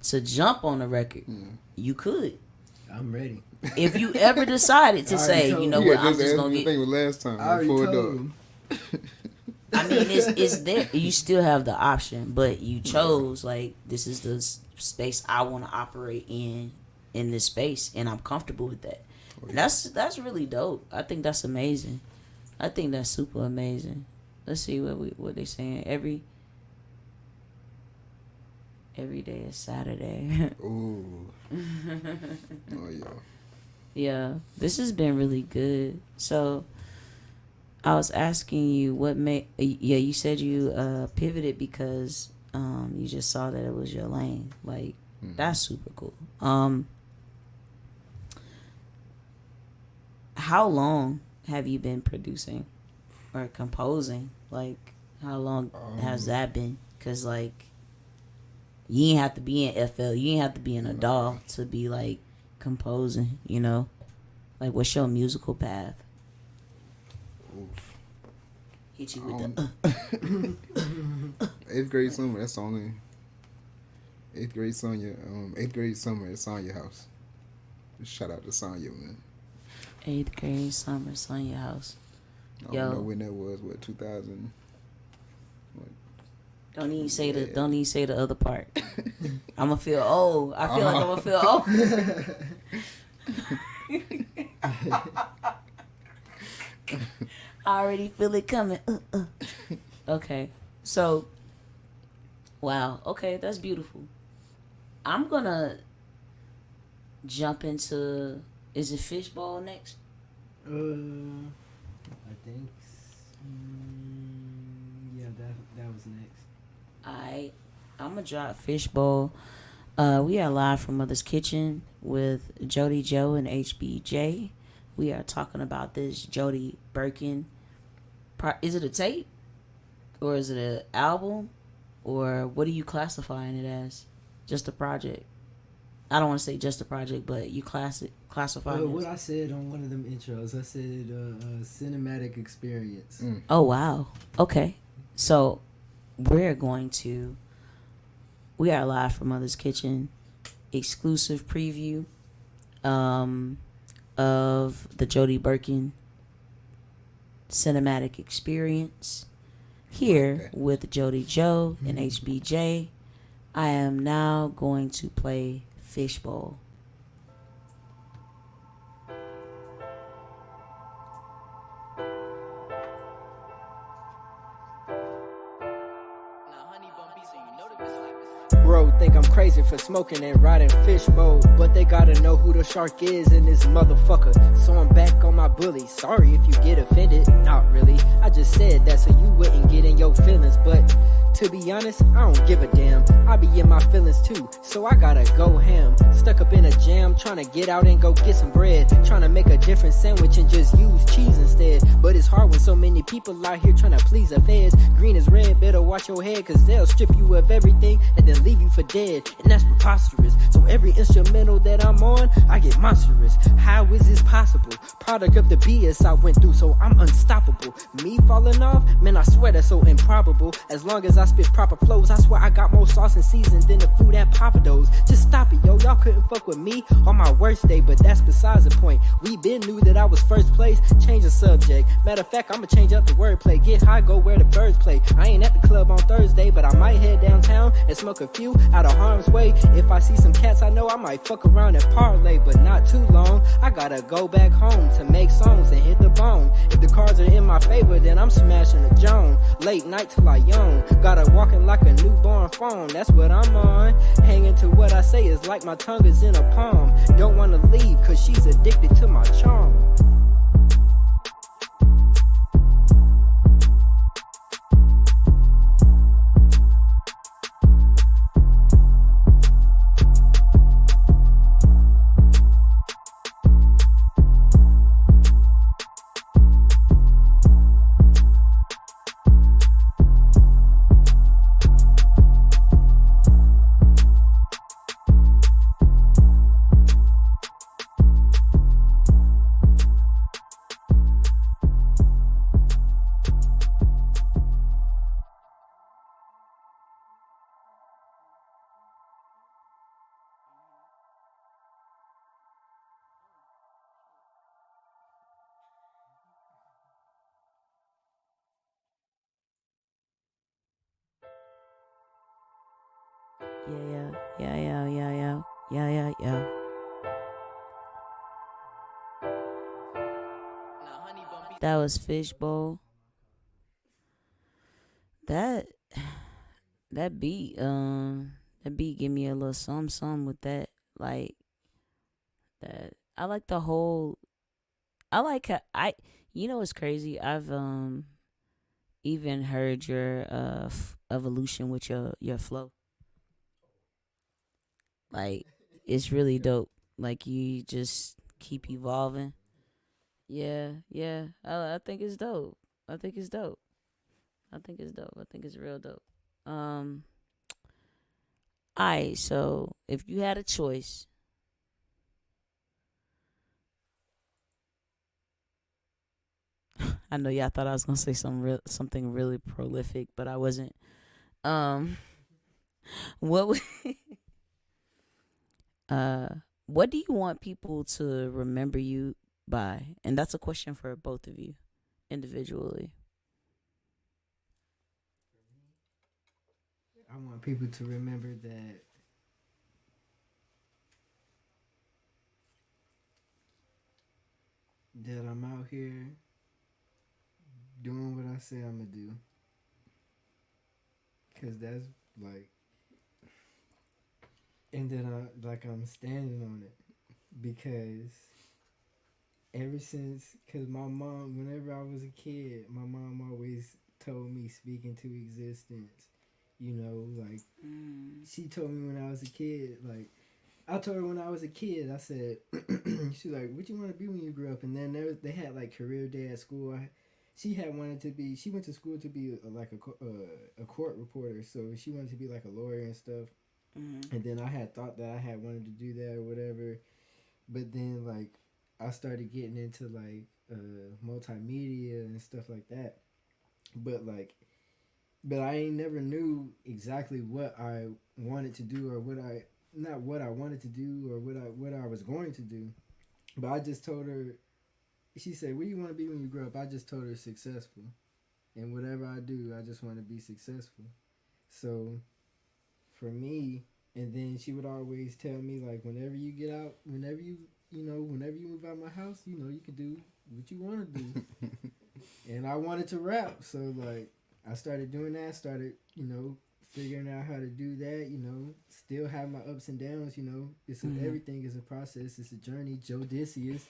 to jump on a record, you could. I'm ready. If you ever decided to say, you know what, I'm just gonna get. I think last time. I already told him. I mean, it's there. You still have the option, but you chose like, this is the space I want to operate in this space, and I'm comfortable with that. Oh, yeah. And that's really dope. I think that's amazing. I think that's super amazing. Let's see what they saying. Every day is Saturday. Ooh. Oh yeah. Yeah, this has been really good. So, I was asking you what made. Yeah, you said you pivoted because you just saw that it was your lane. Like, that's super cool. How long have you been producing or composing? Like, how long has that been? Because, like, you ain't have to be in FL. You ain't have to be in a DAW to be, like, composing, Like, what's your musical path? Oof. Hit you with the... 8th grade summer, that's the only... 8th grade Sonya, 8th grade summer at Sonya house. Shout out to Sonya, man. 8th grade summer, Sonya house. I don't know when that was. What, 2000? What? Don't even say the other part. I'ma feel old. I feel like I'm gonna feel old. I already feel it coming. Okay, so wow. Okay, that's beautiful. I'm gonna jump into. Is it Fishbowl next? I think. Yeah, that was next. Alright, I'm gonna drop Fishbowl. We are live from Mother's Kitchen with Jodye Joe and HBJ. We are talking about this Jodye Birkin. Is it a tape? Or is it an album? Or what are you classifying it as? just a project. I don't want to say just a project, but you classify it What as. I said on one of them intros, I said cinematic experience. Oh wow. Okay. So we're going to. We are live from Mother's Kitchen, exclusive preview of the Jodye Birkin cinematic experience here with Jody Joe and HBJ. I am now going to play Fishbowl. Bro, think I'm crazy for smoking and riding fishbowl, but they gotta know who the shark is in this motherfucker. So I'm back on my bully. Sorry if you get offended. Not really. I just said that so you wouldn't get in your feelings, but to be honest, I don't give a damn. I be in my feelings too, so I gotta go ham. Stuck up in a jam, trying to get out and go get some bread. Trying to make a different sandwich and just use cheese instead. But it's hard when so many people out here trying to please the feds. Green is red, better watch your head, cause they'll strip you of everything and then leave you for dead. And that's preposterous. So every instrumental that I'm on, I get monstrous. How is this possible? Product of the BS I went through, so I'm unstoppable. Me falling off? Man, I swear that's so improbable. As long as I spit proper flows, I swear I got more sauce and season than the food at Papados. Just stop it, yo. Y'all couldn't fuck with me on my worst day, but that's besides the point. We been knew that I was first place. Change the subject. Matter of fact, I'ma change up the wordplay. Get high, go where the birds play. I ain't at the club on Thursday, but I might head downtown and smoke a few out of harm's way. If I see some cats I know, I might fuck around and parlay, but not too long. I gotta go back home to make songs and hit the bone. If the cards are in my favor, then I'm smashing the Joan. Late night till I yawn. Gotta walking like a newborn phone. That's what I'm on. Hanging to what I say is like my tongue is in a palm. Don't wanna leave cause she's addicted to my charm. Yeah. That was Fishbowl. That that beat give me a little some with that. Like that. I like the whole. I like how You know what's crazy? I've even heard your evolution with your flow. Like it's really dope. Like you just keep evolving. Yeah. I think it's dope. I think it's dope. I think it's dope. I think it's real dope. Um. Alright, so if you had a choice, I know y'all thought I was gonna say something really prolific, but I wasn't. Um, what would, uh, what do you want people to remember you by? And that's a question for both of you individually. I want people to remember that I'm out here doing what I say I'm gonna do. Cause that's like, and then I'm standing on it because ever since, cause my mom, whenever I was a kid, my mom always told me speak into existence. You know, like she told me when I was a kid, like I told her when I was a kid, I said, she was like, what you want to be when you grow up? And then they had like career day at school. She went to school to be like a court reporter. So she wanted to be like a lawyer and stuff. And then I had thought that I had wanted to do that or whatever, but then like I started getting into like multimedia and stuff like that. But like, but I ain't never knew exactly what I wanted to do or what I not what I wanted to do or what I was going to do. But I just told her. She said, "What do you want to be when you grow up?" I just told her successful, and whatever I do, I just want to be successful. So, for me, and then she would always tell me like, whenever you get out, whenever whenever you move out of my house, you can do what you want to do. And I wanted to rap, so like I started doing that. Started figuring out how to do that. Still have my ups and downs. It's everything is a process. It's a journey. Jodye.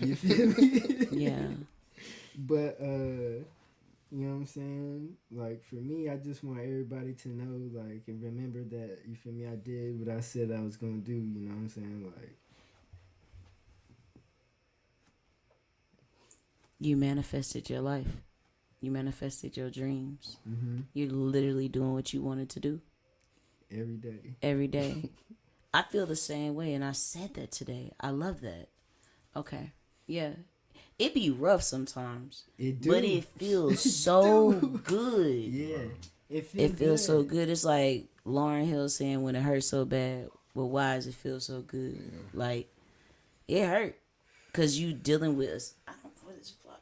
You feel me? Yeah. But you know what I'm saying? Like for me, I just want everybody to know, like, and remember that, you feel me, I did what I said I was gonna do, you know what I'm saying? Like, You manifested your life. You manifested your dreams. You're literally doing what you wanted to do. every day. Every day. I feel the same way, and I said that today. I love that. Okay. Yeah. It be rough sometimes. It do. But it feels so good. Yeah. It It feels so good. good. It's like Lauryn Hill saying, when it hurts so bad, well, why does it feel so good? Yeah. Like, it hurt. Because you dealing with us. I don't know this fuck.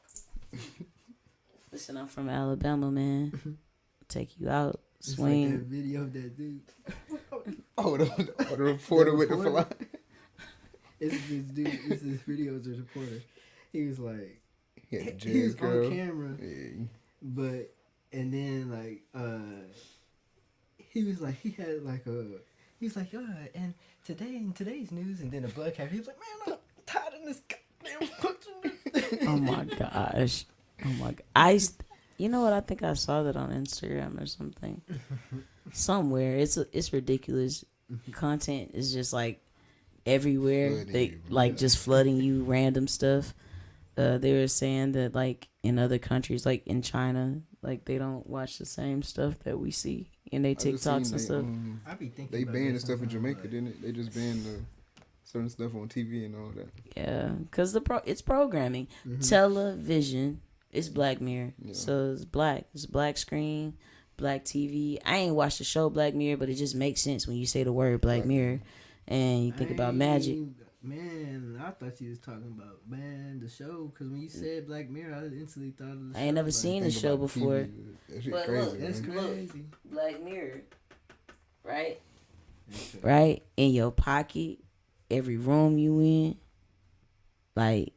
Listen, I'm from Alabama, man. Take you out. Swing. It's like that video of that dude. The reporter with the fly. It's this dude. It's this video of the reporter. He was like, he was on camera, but and then like he was like he had like he was like and today in today's news, and then a bug happened. He was like, man, I'm tired of this goddamn country. Oh my gosh. Oh my god. You know what? I think I saw that on Instagram or something. Somewhere. It's ridiculous. Content is just like everywhere. Flooding They you, like just flooding you random stuff. They were saying that like in other countries, like in China, like they don't watch the same stuff that we see in their TikToks and stuff. I be thinking they about banned the that stuff in sometimes, Jamaica, like, didn't it? They just banned the certain stuff on TV and all that. Yeah, because it's programming. Television is Black Mirror. Yeah. So it's black. It's black screen, black TV. I ain't watched the show Black Mirror, but it just makes sense when you say the word Black Mirror. And you think about magic. Man, I thought you was talking about, the show. Because when you said Black Mirror, I instantly thought of the show. I ain't never like, seen the show before. That shit But crazy. look, That's man. crazy. Black Mirror, right? Okay. Right? In your pocket, every room you in. Like,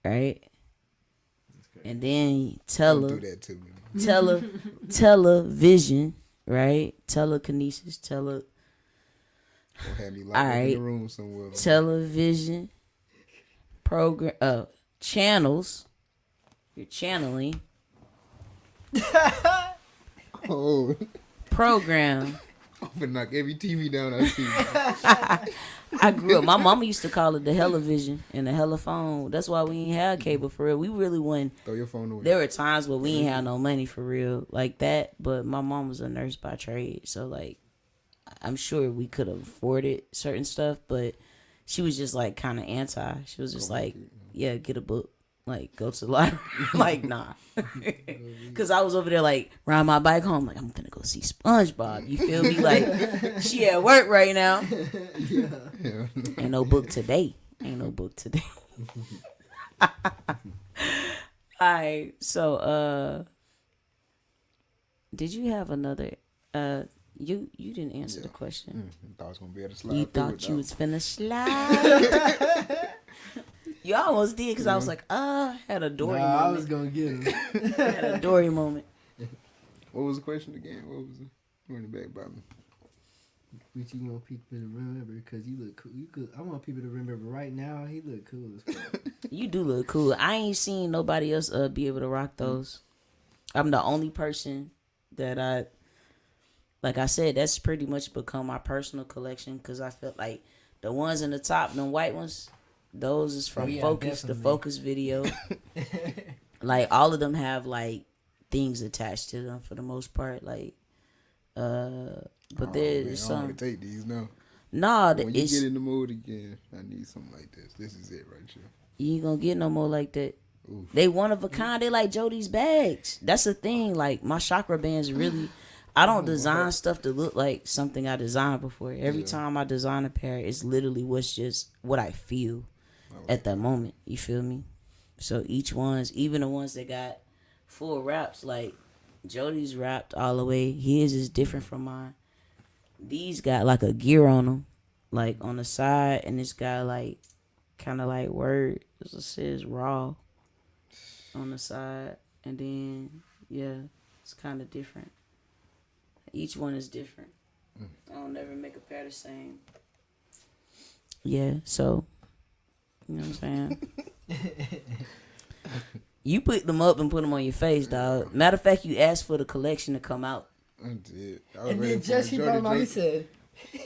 right? And then Don't do that to me. television, right? Telekinesis, Don't have me locked All up in right. the room somewhere. television, channels. You're channeling. Oh, Program. I'm gonna knock every TV down I see. I grew up. My mama used to call it the Hellavision and the Hellaphone. That's why we ain't had cable for real. We really wasn't. Throw your phone away. There were times where we ain't had no money for real like that. But my mom was a nurse by trade, so like, I'm sure we could have afforded certain stuff, but she was just like kind of anti. She was just like, yeah, get a book. Like, go to the library. Like, nah. Because I was over there, like, riding my bike home. Like, I'm going to go see SpongeBob. You feel me? Like, she at work right now. Yeah. Ain't no book today. Ain't no book today. All right. So, did you have another... You didn't answer the question. Thought I was gonna be able to slide. You through thought it, you though. was finna slide. You almost did, because I was like, had a Dory Nah, I moment. was going to get him. Had a Dory moment. What was the question again? What was it? Run it back by me. Which you want people to remember, because you look cool. I want people to remember right now, he look cool as fuck. You do look cool. I ain't seen nobody else be able to rock those. I'm the only person that like I said, that's pretty much become my personal collection, because I felt like the ones in the top, them white ones, those is from Focus, definitely. the Focus video. Like, all of them have like things attached to them for the most part. Like, but there's Man, I don't some. want to take these now. Nah, When you it's get in the mood again, I need something like this. This is it right here. you ain't gonna get no more like that. Oof. They one of a kind. They like Jodye's bags. That's the thing. Like my chakra bands really. I don't design stuff to look like something I designed before. Every time I design a pair, it's literally what's just what I feel at that moment. You feel me? So each one's, even the ones that got full wraps, like Jodye's wrapped all the way. His is different from mine. These got like a gear on them, like on the side, and it's got like kind of like word. It says raw on the side, and then yeah, it's kind of different. Each one is different. I don't never make a pair the same. Yeah, so you know what I'm saying. You put them up and put them on your face, dog. Matter of fact, you asked for the collection to come out. I did. And then just he brought him out. He said,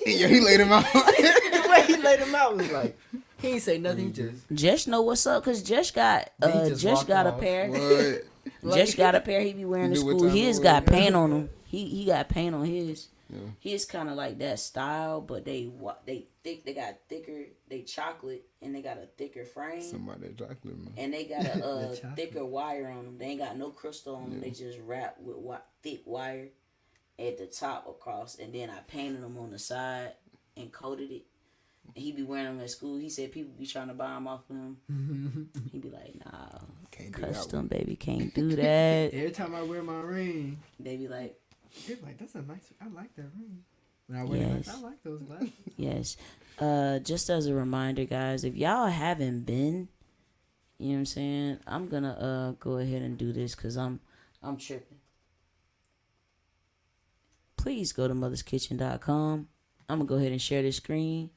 "Yeah, he laid him out." the way he laid him out was like he ain't say nothing. He just Jesh know what's up, cause Jesh got a pair. What? Jesh got a pair he be wearing to You knew what school. time it His was, got yeah. paint on him. He got paint on his. Yeah. His kind of like that style, but they thick. They got thicker. They chocolate and they got a thicker frame. Somebody chocolate man. And they got a thicker wire on them. They ain't got no crystal on them. They just wrap with thick wire at the top across. And then I painted them on the side and coated it. And he be wearing them at school. He said people be trying to buy them off of him. He be like, nah, Can't do custom, baby, can't do that. every time I wear my ring, They be like, they're like, that's a nice. I like that ring. When I wear it, I like those glasses. yes. Just as a reminder, guys, if y'all haven't been, you know what I'm saying, I'm gonna go ahead and do this because I'm tripping. Please go to motherskitchen.com. I'm gonna go ahead and share this screen,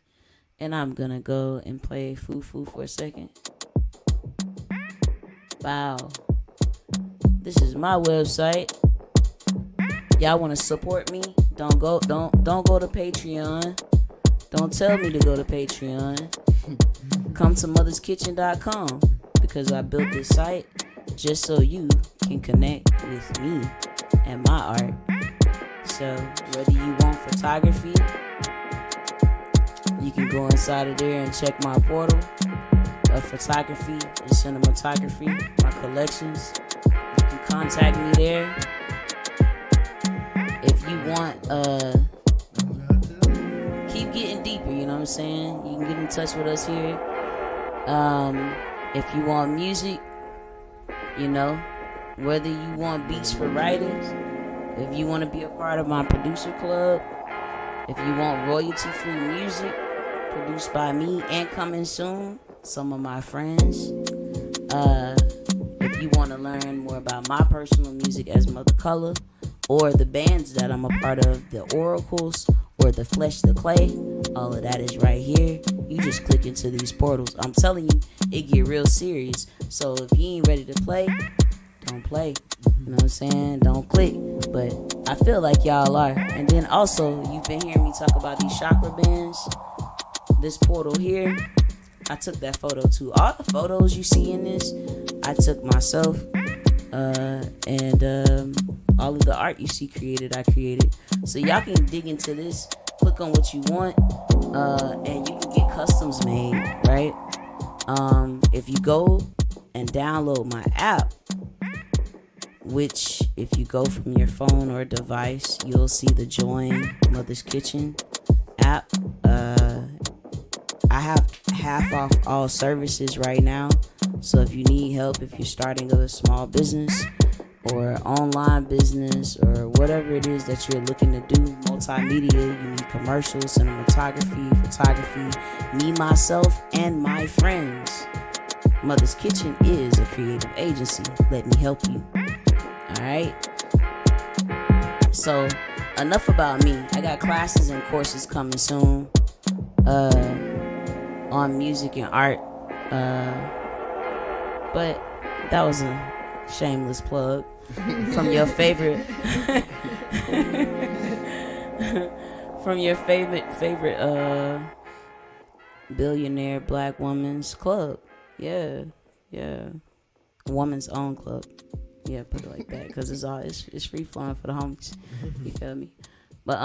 and I'm gonna go and play Foo for a second. Wow, this is my website. Y'all want to support me? Don't go to Patreon. Don't tell me to go to Patreon. Come to motherskitchen.com because I built this site just so you can connect with me and my art. So whether you want photography, you can go inside of there and check my portal of photography and cinematography, my collections. You can contact me there. If you want, keep getting deeper, you know what I'm saying? You can get in touch with us here. If you want music, you know, whether you want beats for writers, if you want to be a part of my producer club, if you want royalty-free music produced by me and coming soon, some of my friends. If you want to learn more about my personal music as Mother Color, or the bands that I'm a part of, the Oracles, or the Flesh the Clay, all of that is right here. You just click into these portals. I'm telling you, it get real serious. So if you ain't ready to play, don't play. You know what I'm saying? Don't click. But I feel like y'all are. And then also, you've been hearing me talk about these chakra bands. This portal here, I took that photo too. All the photos you see in this, I took myself. And all of the art you see created, I created. So y'all can dig into this, click on what you want, and you can get customs made, right? If you go and download my app, which if you go from your phone or device, you'll see the Join Mother's Kitchen app. I have half off all services right now. So if you need help, if you're starting a small business or online business or whatever it is that you're looking to do, multimedia, you need commercials, cinematography, photography, me, myself, and my friends. Mother's Kitchen is a creative agency. Let me help you. Alright? So, enough about me. I got classes and courses coming soon on music and art. But that was a shameless plug from your favorite billionaire black woman's club. Yeah. Woman's own club. Yeah, put it like that, because it's free fun for the homies. You feel me? But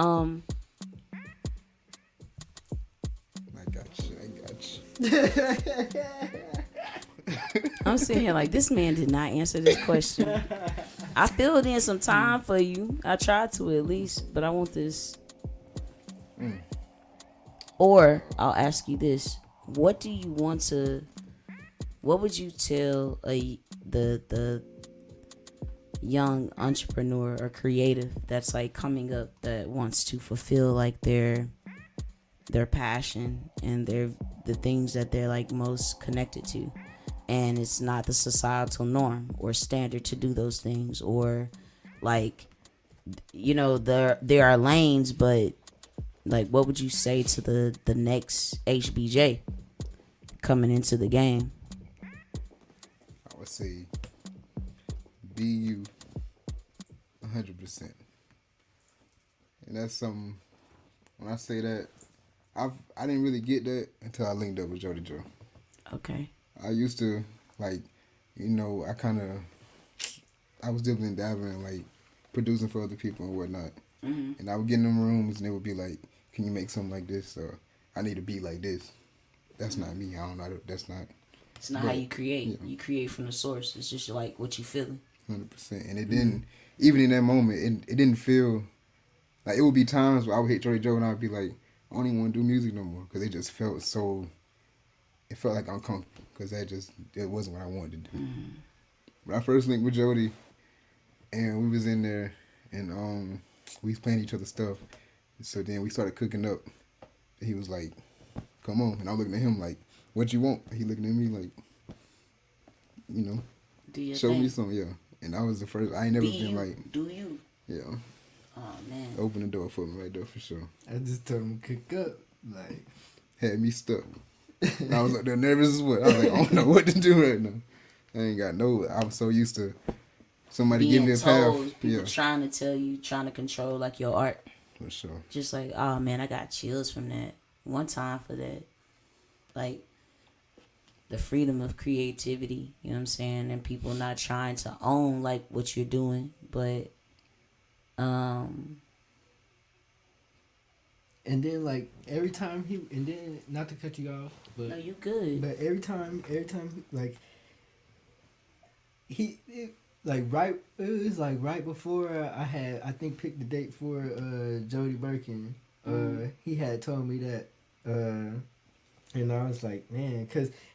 I'm sitting here like, this man did not answer this question. I filled in some time for you. I tried to at least, but I want this. Or I'll ask you this: what do you want to? What would you tell the young entrepreneur or creative that's like coming up that wants to fulfill like their passion and the things that they're like most connected to, and it's not the societal norm or standard to do those things, or like, you know, there are lanes, but like, what would you say to the next HBJ coming into the game? I would say be you 100%. And that's something, when I say that, I didn't really get that until I linked up with Jodye Joe. Okay. I used to, like, you know, I was dibbling and dabbling, like, producing for other people and whatnot. Mm-hmm. And I would get in them rooms and they would be like, can you make something like this? Or I need a beat like this. That's not me. I don't know. That's not. It's not how you create. Yeah. You create from the source. It's just like what you feeling. 100%. And it didn't, even in that moment, it didn't feel, like, it would be times where I would hit Jodye Joe and I would be like, I don't even want to do music no more. Because it just felt so, it felt like uncomfortable. Because it wasn't what I wanted to do. Mm-hmm. But I first linked with Jodye and we was in there and we was playing each other's stuff. So then we started cooking up. He was like, come on. And I'm looking at him like, what you want? He looking at me like, you know, show me something, yeah. And that was the first, I ain't never been like. Do you? Yeah. Oh, man. Open the door for me right there for sure. I just told him to cook up. Like. Had me stuck. I was up there nervous as well. I was like, I don't know what to do right now. I ain't got I was so used to somebody giving me a path. People trying to tell you, trying to control like your art. For sure. Just like, oh man, I got chills from that. One time for that. Like, the freedom of creativity, you know what I'm saying? And people not trying to own like what you're doing, but and then like every time and then not to cut you off, but no, you good. But every time like it was like right before I think picked the date for Jodye Birkin. He had told me that, and I was like, man,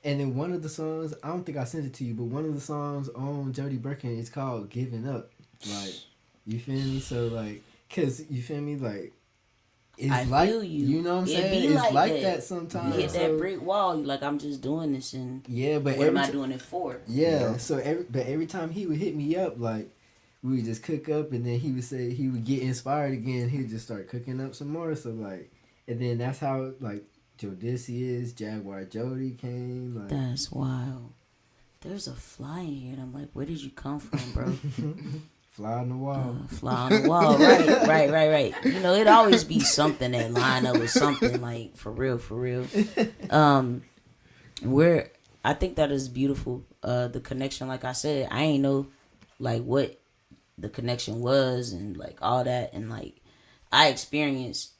and then one of the songs, I don't think I sent it to you, but one of the songs on Jodye Birkin is called "Giving Up." Like, you feel me? So like, cause you feel me, like. It's I like, feel you. You know what I'm saying? It's like that sometimes. You hit that brick wall. You like, I'm just doing this, and but what am I doing it for? Yeah. So every time he would hit me up, like we would just cook up, and then he would say he would get inspired again. He would just start cooking up some more. So like, and then that's how like Jodye Jaguar Jodye came. Like, that's wild. There's a fly in here, and I'm like, where did you come from, bro? Fly on the wall. Fly on the wall. Right. You know, it always be something that line up with something, like, for real. I think that is beautiful. The connection, like I said, I ain't know, like, what the connection was and, like, all that. And, like, I experienced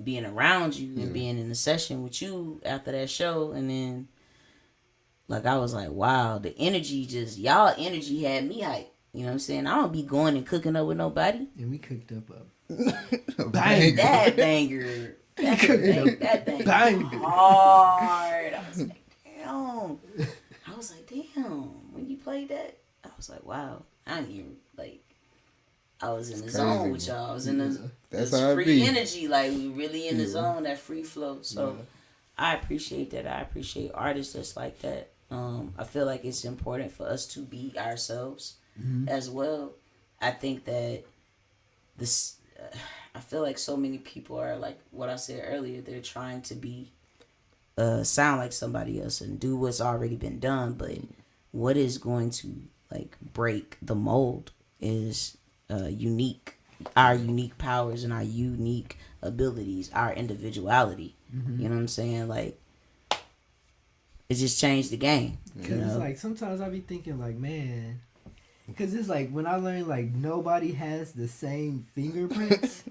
being around you and being in the session with you after that show. And then, like, I was like, wow, the energy y'all energy had me hyped. You know what I'm saying? I don't be going and cooking up with nobody. And we cooked up banger. That banger. That banger. Hard. I was like, damn. When you played that, I was like, wow. I didn't even, like, I was in the zone with y'all. I was in the free energy. Like, we really in the zone, that free flow. So, I appreciate that. I appreciate artists that's like that. I feel like it's important for us to be ourselves. As well. I think that I feel like so many people are like what I said earlier, they're trying to be sound like somebody else and do what's already been done, but what is going to like break the mold is our unique powers and our unique abilities, our individuality. You know what I'm saying? Like, it just changed the game. Because it's like sometimes I be thinking like, man, because it's like when I learned like nobody has the same fingerprints.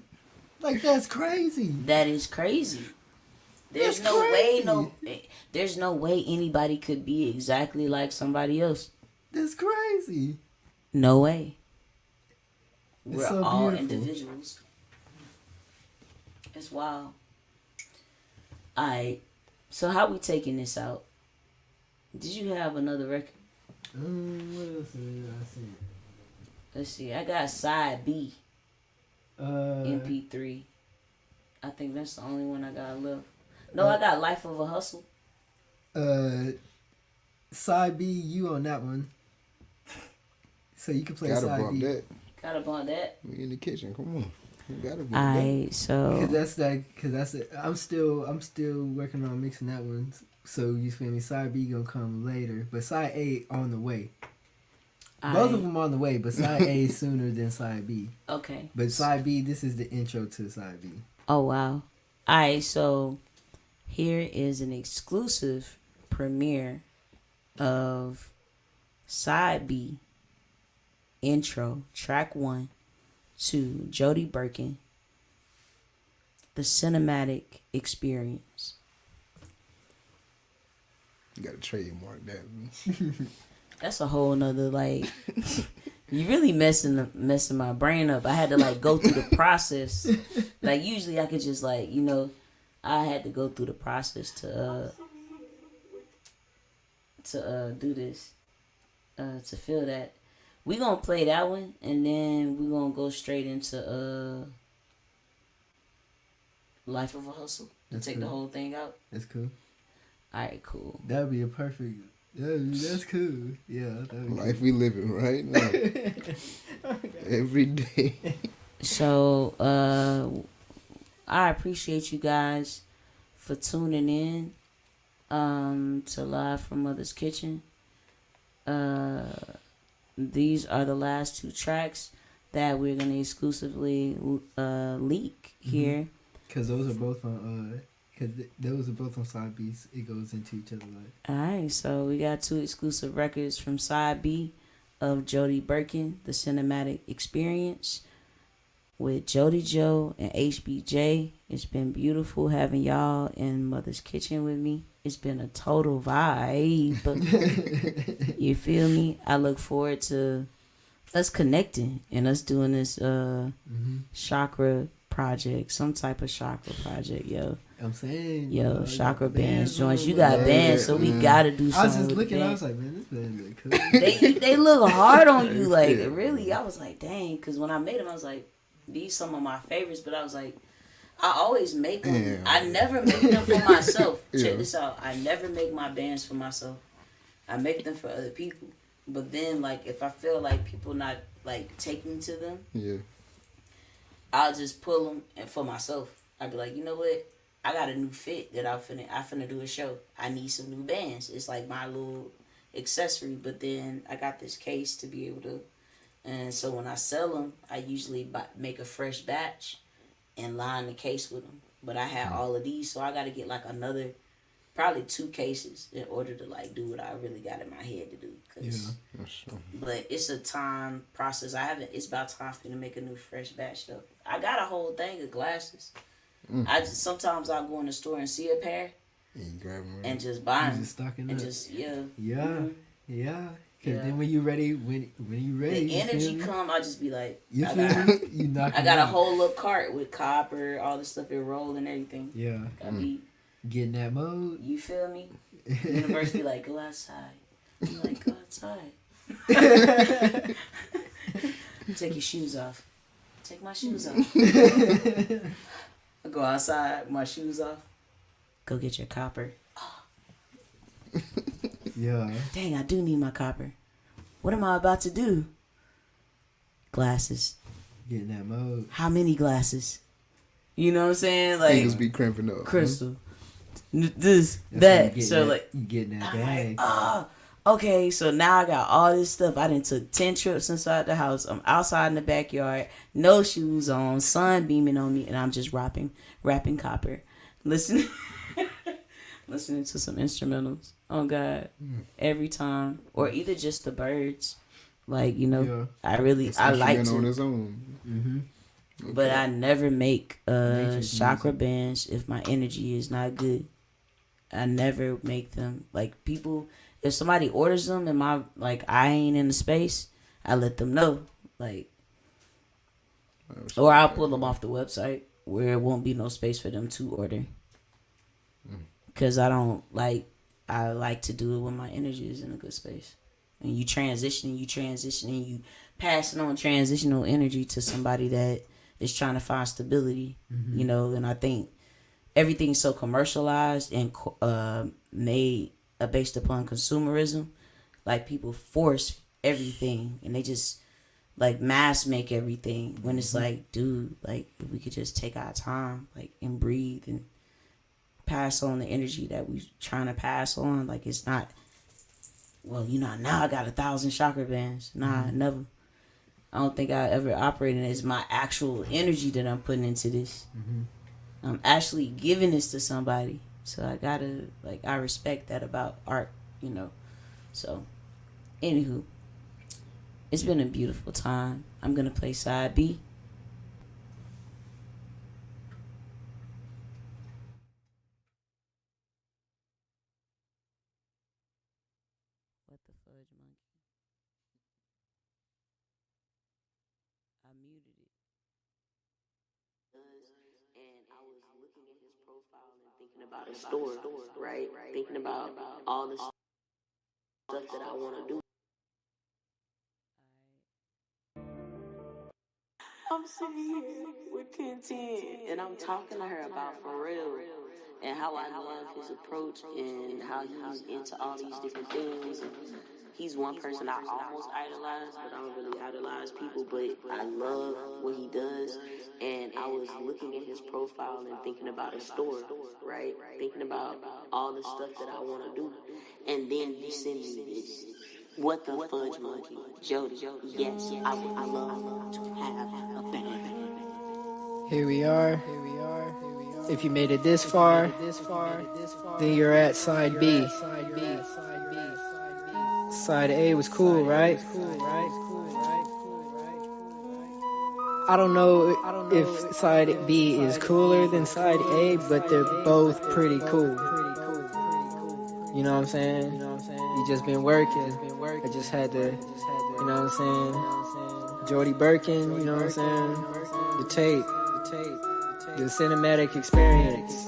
Like, that's crazy. That is crazy. There's no way there's no way anybody could be exactly like somebody else. That's crazy. No way. We're so all beautiful. individuals. It's wild. Alright. So how we taking this out? Did you have another record? What else did I see? Let's see. I got side B. MP. MP3. I think that's the only one I got left. No, I got Life of a Hustle. Side B, you on that one. So you can play Gotta side bump B. that. Gotta bump that. We in the kitchen. Come on. We gotta bump Alright, so Cause that's it. I'm still working on mixing that one. So you feel me? Side B gonna come later, but side A on the way. Both of them on the way, but side A is sooner than side B. Okay. But side B, this is the intro to side B. Oh wow. Alright, so here is an exclusive premiere of side B intro track 1 to Jodye Birkin, The Cinematic Experience. You gotta trademark that. That's a whole nother like you really messing my brain up. I had to like go through the process. Like usually I could just like, you know, I had to go through the process to do this. To feel that. We gonna play that one and then we gonna go straight into Life of a Hustle. That's take cool. the whole thing out. That's cool. Alright, cool. That would be a perfect. That's cool. Yeah. That'd be Life we living right now. Every day. So, I appreciate you guys for tuning in to Live from Mother's Kitchen. These are the last 2 tracks that we're going to exclusively leak here. Because those are both on those are both on side B's. It goes into each other like. Alright, so we got 2 exclusive records from side B of Jodye Birkin, The Cinematic Experience, with Jody Joe and HBJ. It's been beautiful having y'all in Mother's Kitchen with me. It's been a total vibe. You feel me? I look forward to us connecting and us doing this chakra project, some type of chakra project, yo. I'm saying, Yo, chakra bands joints. You on got the- bands, so we gotta do something. I was just with looking. the I bands. was like, man, this band look cool. They look hard on you, like really. I was like, dang, because when I made them, I was like, these some of my favorites. But I was like, I always make them. Yeah. I never make them for myself. Yeah. Check this out. I never make my bands for myself. I make them for other people. But then, like, if I feel like people not like taking to them, Yeah. I'll just pull them and for myself. I'd be like, you know what? I got a new fit that I finna do a show. I need some new bands. It's like my little accessory. But then I got this case to be able to, and so when I sell them, I usually make a fresh batch and line the case with them. But I had all of these, so I got to get like another, probably 2 cases in order to like do what I really got in my head to do. Yeah. That's true. But it's a time process. It's about time for me to make a new fresh batch though. I got a whole thing of glasses. Sometimes I'll go in the store and see a pair And you grab them. and just buy You them. just stocking And up. just, yeah. Yeah. Yeah. Cause Yeah. then when you ready, when you ready, The you energy feel me? come, I just be like, You I feel got, me? You knock. I it got a out. whole little cart with copper, all the stuff it rolled and everything. Yeah. I be, Get in that mode. you feel me? Universe be like, go outside. I'm like, go outside. Take your shoes off. Take my shoes off. I go outside, my shoes off. Go get your copper. Yeah. Dang, I do need my copper. What am I about to do? Glasses. Get in that mode. How many glasses? You know what I'm saying? Like Fingers be cramping up. crystal. This, That's when that. you get So that, like, you get in that I'm like, bag. okay, so now I got all this stuff. I done took 10 trips inside the house. I'm outside in the backyard, no shoes on, sun beaming on me, and I'm just rapping copper. Listening to some instrumentals. Oh God. Every time. Or either just the birds. Like, you know, Yeah. I It's like instrument on to. his own. Mm-hmm. But I never make Nature's chakra music. bands if my energy is not good. I never make them. Like people, if somebody orders them and my like I ain't in the space, I let them know. Like, or I'll pull them off the website where it won't be no space for them to order. Cause I don't like. I like to do it when my energy is in a good space. And you transition, you passing on transitional energy to somebody that is trying to find stability. You know, and I think everything's so commercialized and made based upon consumerism. Like people force everything, and they just like mass make everything. When it's like, dude, like if we could just take our time, like and breathe and pass on the energy that we trying to pass on. Like it's not. Well, you know, now I got 1,000 chakra bands. Nah, never. I don't think I ever operated as my actual energy that I'm putting into this. I'm actually giving this to somebody. So I gotta, like, I respect that about art, you know. So, anywho, it's been a beautiful time. I'm gonna play side B. What the fudge monkey? I muted it. And I was looking at his profile and thinking about his store, right? Thinking about all the stuff that I want to do. I'm sitting here with 1010 and I'm talking to her about for real and how I love his approach and how he's into all these different things. And he's one person I almost idolize, but I don't really idolize people, but I love what he does. And I was looking at his profile and thinking about his store, right? Thinking about all the stuff that I want to do. And then you send me this. What the fudge monkey? Jody, yes, I would love to have a band. Here we are. If you made it this far, then you're at side B. Side A was cool, right? I don't know if side B is cooler than side A, but they're both pretty cool. You know what I'm saying? You just been working. I just had to, you know what I'm saying? Jodye Birkin, you know what I'm saying? The tape, the cinematic experience,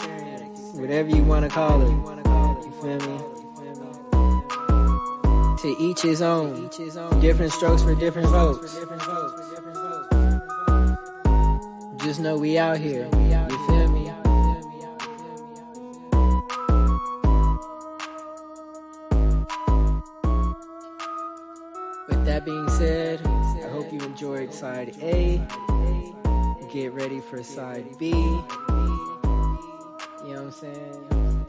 whatever you want to call it. You feel me? To each his own. Different strokes for different folks. Just know we out here. You feel me? With that being said, I hope you enjoyed side A. Get ready for side B. You know what I'm saying?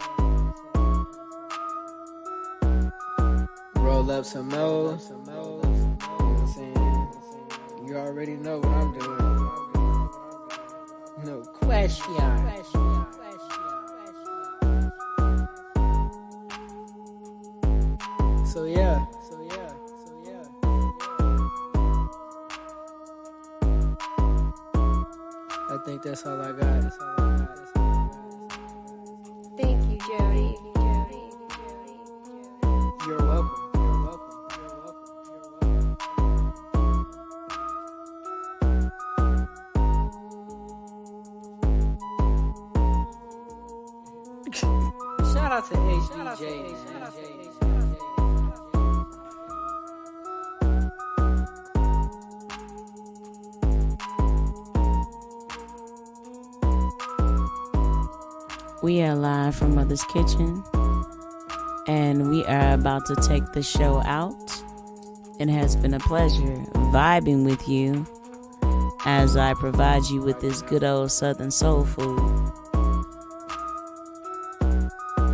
Roll up some more. You know what I'm saying? You already know what I'm doing. No question. So yeah. I think that's all I got. Thank you, Jody. You're welcome. Shout out to HBJ. We are live from Mother's Kitchen, and we are about to take the show out. It has been a pleasure vibing with you as I provide you with this good old Southern soul food.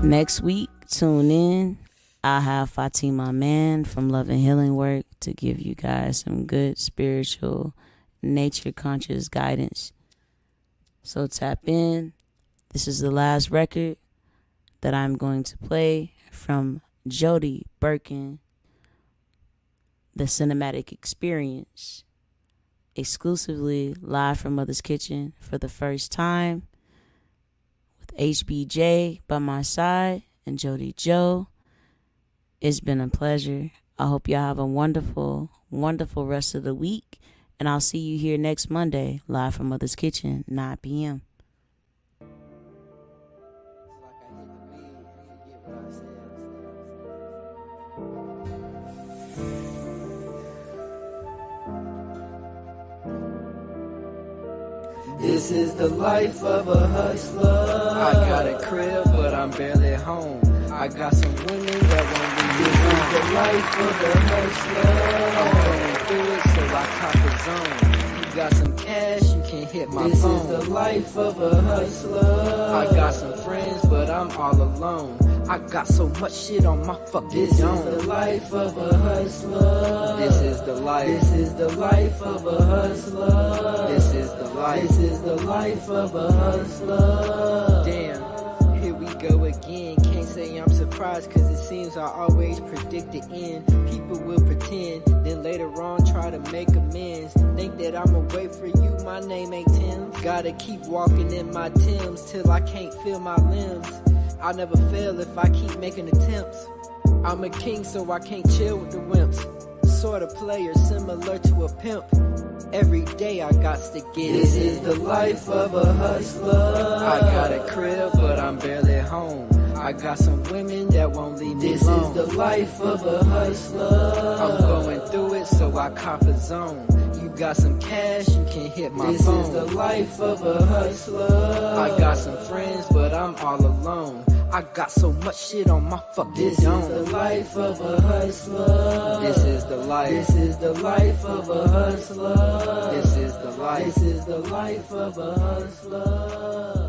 Next week, tune in. I'll have Fatima Man from Love and Healing Work to give you guys some good spiritual, nature conscious guidance. So tap in. This is the last record that I'm going to play from Jodye Birkin, The Cinematic Experience. exclusively live from Mother's Kitchen for the first time with HBJ by my side and Jodye Joe. It's been a pleasure. I hope y'all have a wonderful, wonderful rest of the week. And I'll see you here next Monday, live from Mother's Kitchen, 9 p.m. This is the life of a hustler. I got a crib, but I'm barely home. I got some women that won't leave me alone. This is the life of a hustler. I'm going through it, so I cop the zone. You got some cash, you can hit my This phone. is the life of a hustler. I got some friends, but I'm all alone. I got so much shit on my fucking This dome. is the life of a hustler. This is the life. This is the life of a hustler. This is the life. This is the life of a hustler. Damn, here we go again. Can't say I'm surprised, cause it seems I always predict the end. People will pretend, then later on try to make amends. Think that I'ma wait for you, my name ain't Tim. Gotta keep walking in my Timbs till I can't feel my limbs. I'll never fail if I keep making attempts. I'm a king, so I can't chill with the wimps. Sort of player similar to a pimp. Every day I got to get This it is in. the life of a hustler. I got a crib, but I'm barely home. I got some women that won't leave me This alone. is the life of a hustler. I'm going through it, so I cop a zone. You got some cash, you can hit my This phone. is the life of a hustler. I got some friends, but I'm all alone. I got so much shit on my fucking This dome. is the life of a hustler. This is the life. This is the life of a hustler. This is the life. This is the life of a hustler.